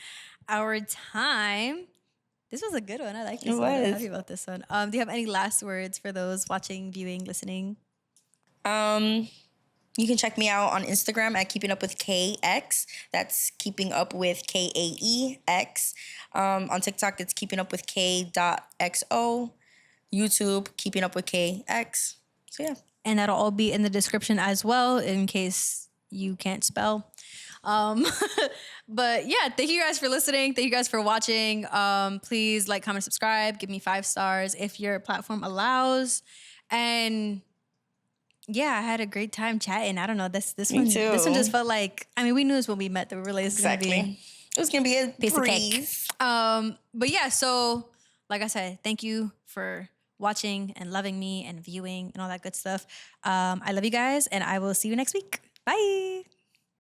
our time. This was a good one. I like this one. I'm happy about this one. Do you have any last words for those watching, viewing, listening? You can check me out on Instagram at Keeping Up with KX. That's Keeping Up with KAEX. On TikTok, it's Keeping Up with K.XO. YouTube, Keeping Up with KX. So yeah. And that'll all be in the description as well in case you can't spell. But yeah, thank you guys for listening. Thank you guys for watching. Please like, comment, subscribe. Give me 5 stars if your platform allows. And yeah, I had a great time chatting. I don't know. This one just felt like, I mean, we knew this when we met that we realized it was gonna be a piece of cake. But yeah, so like I said, thank you for watching and loving me and viewing and all that good stuff. I love you guys and I will see you next week. Bye.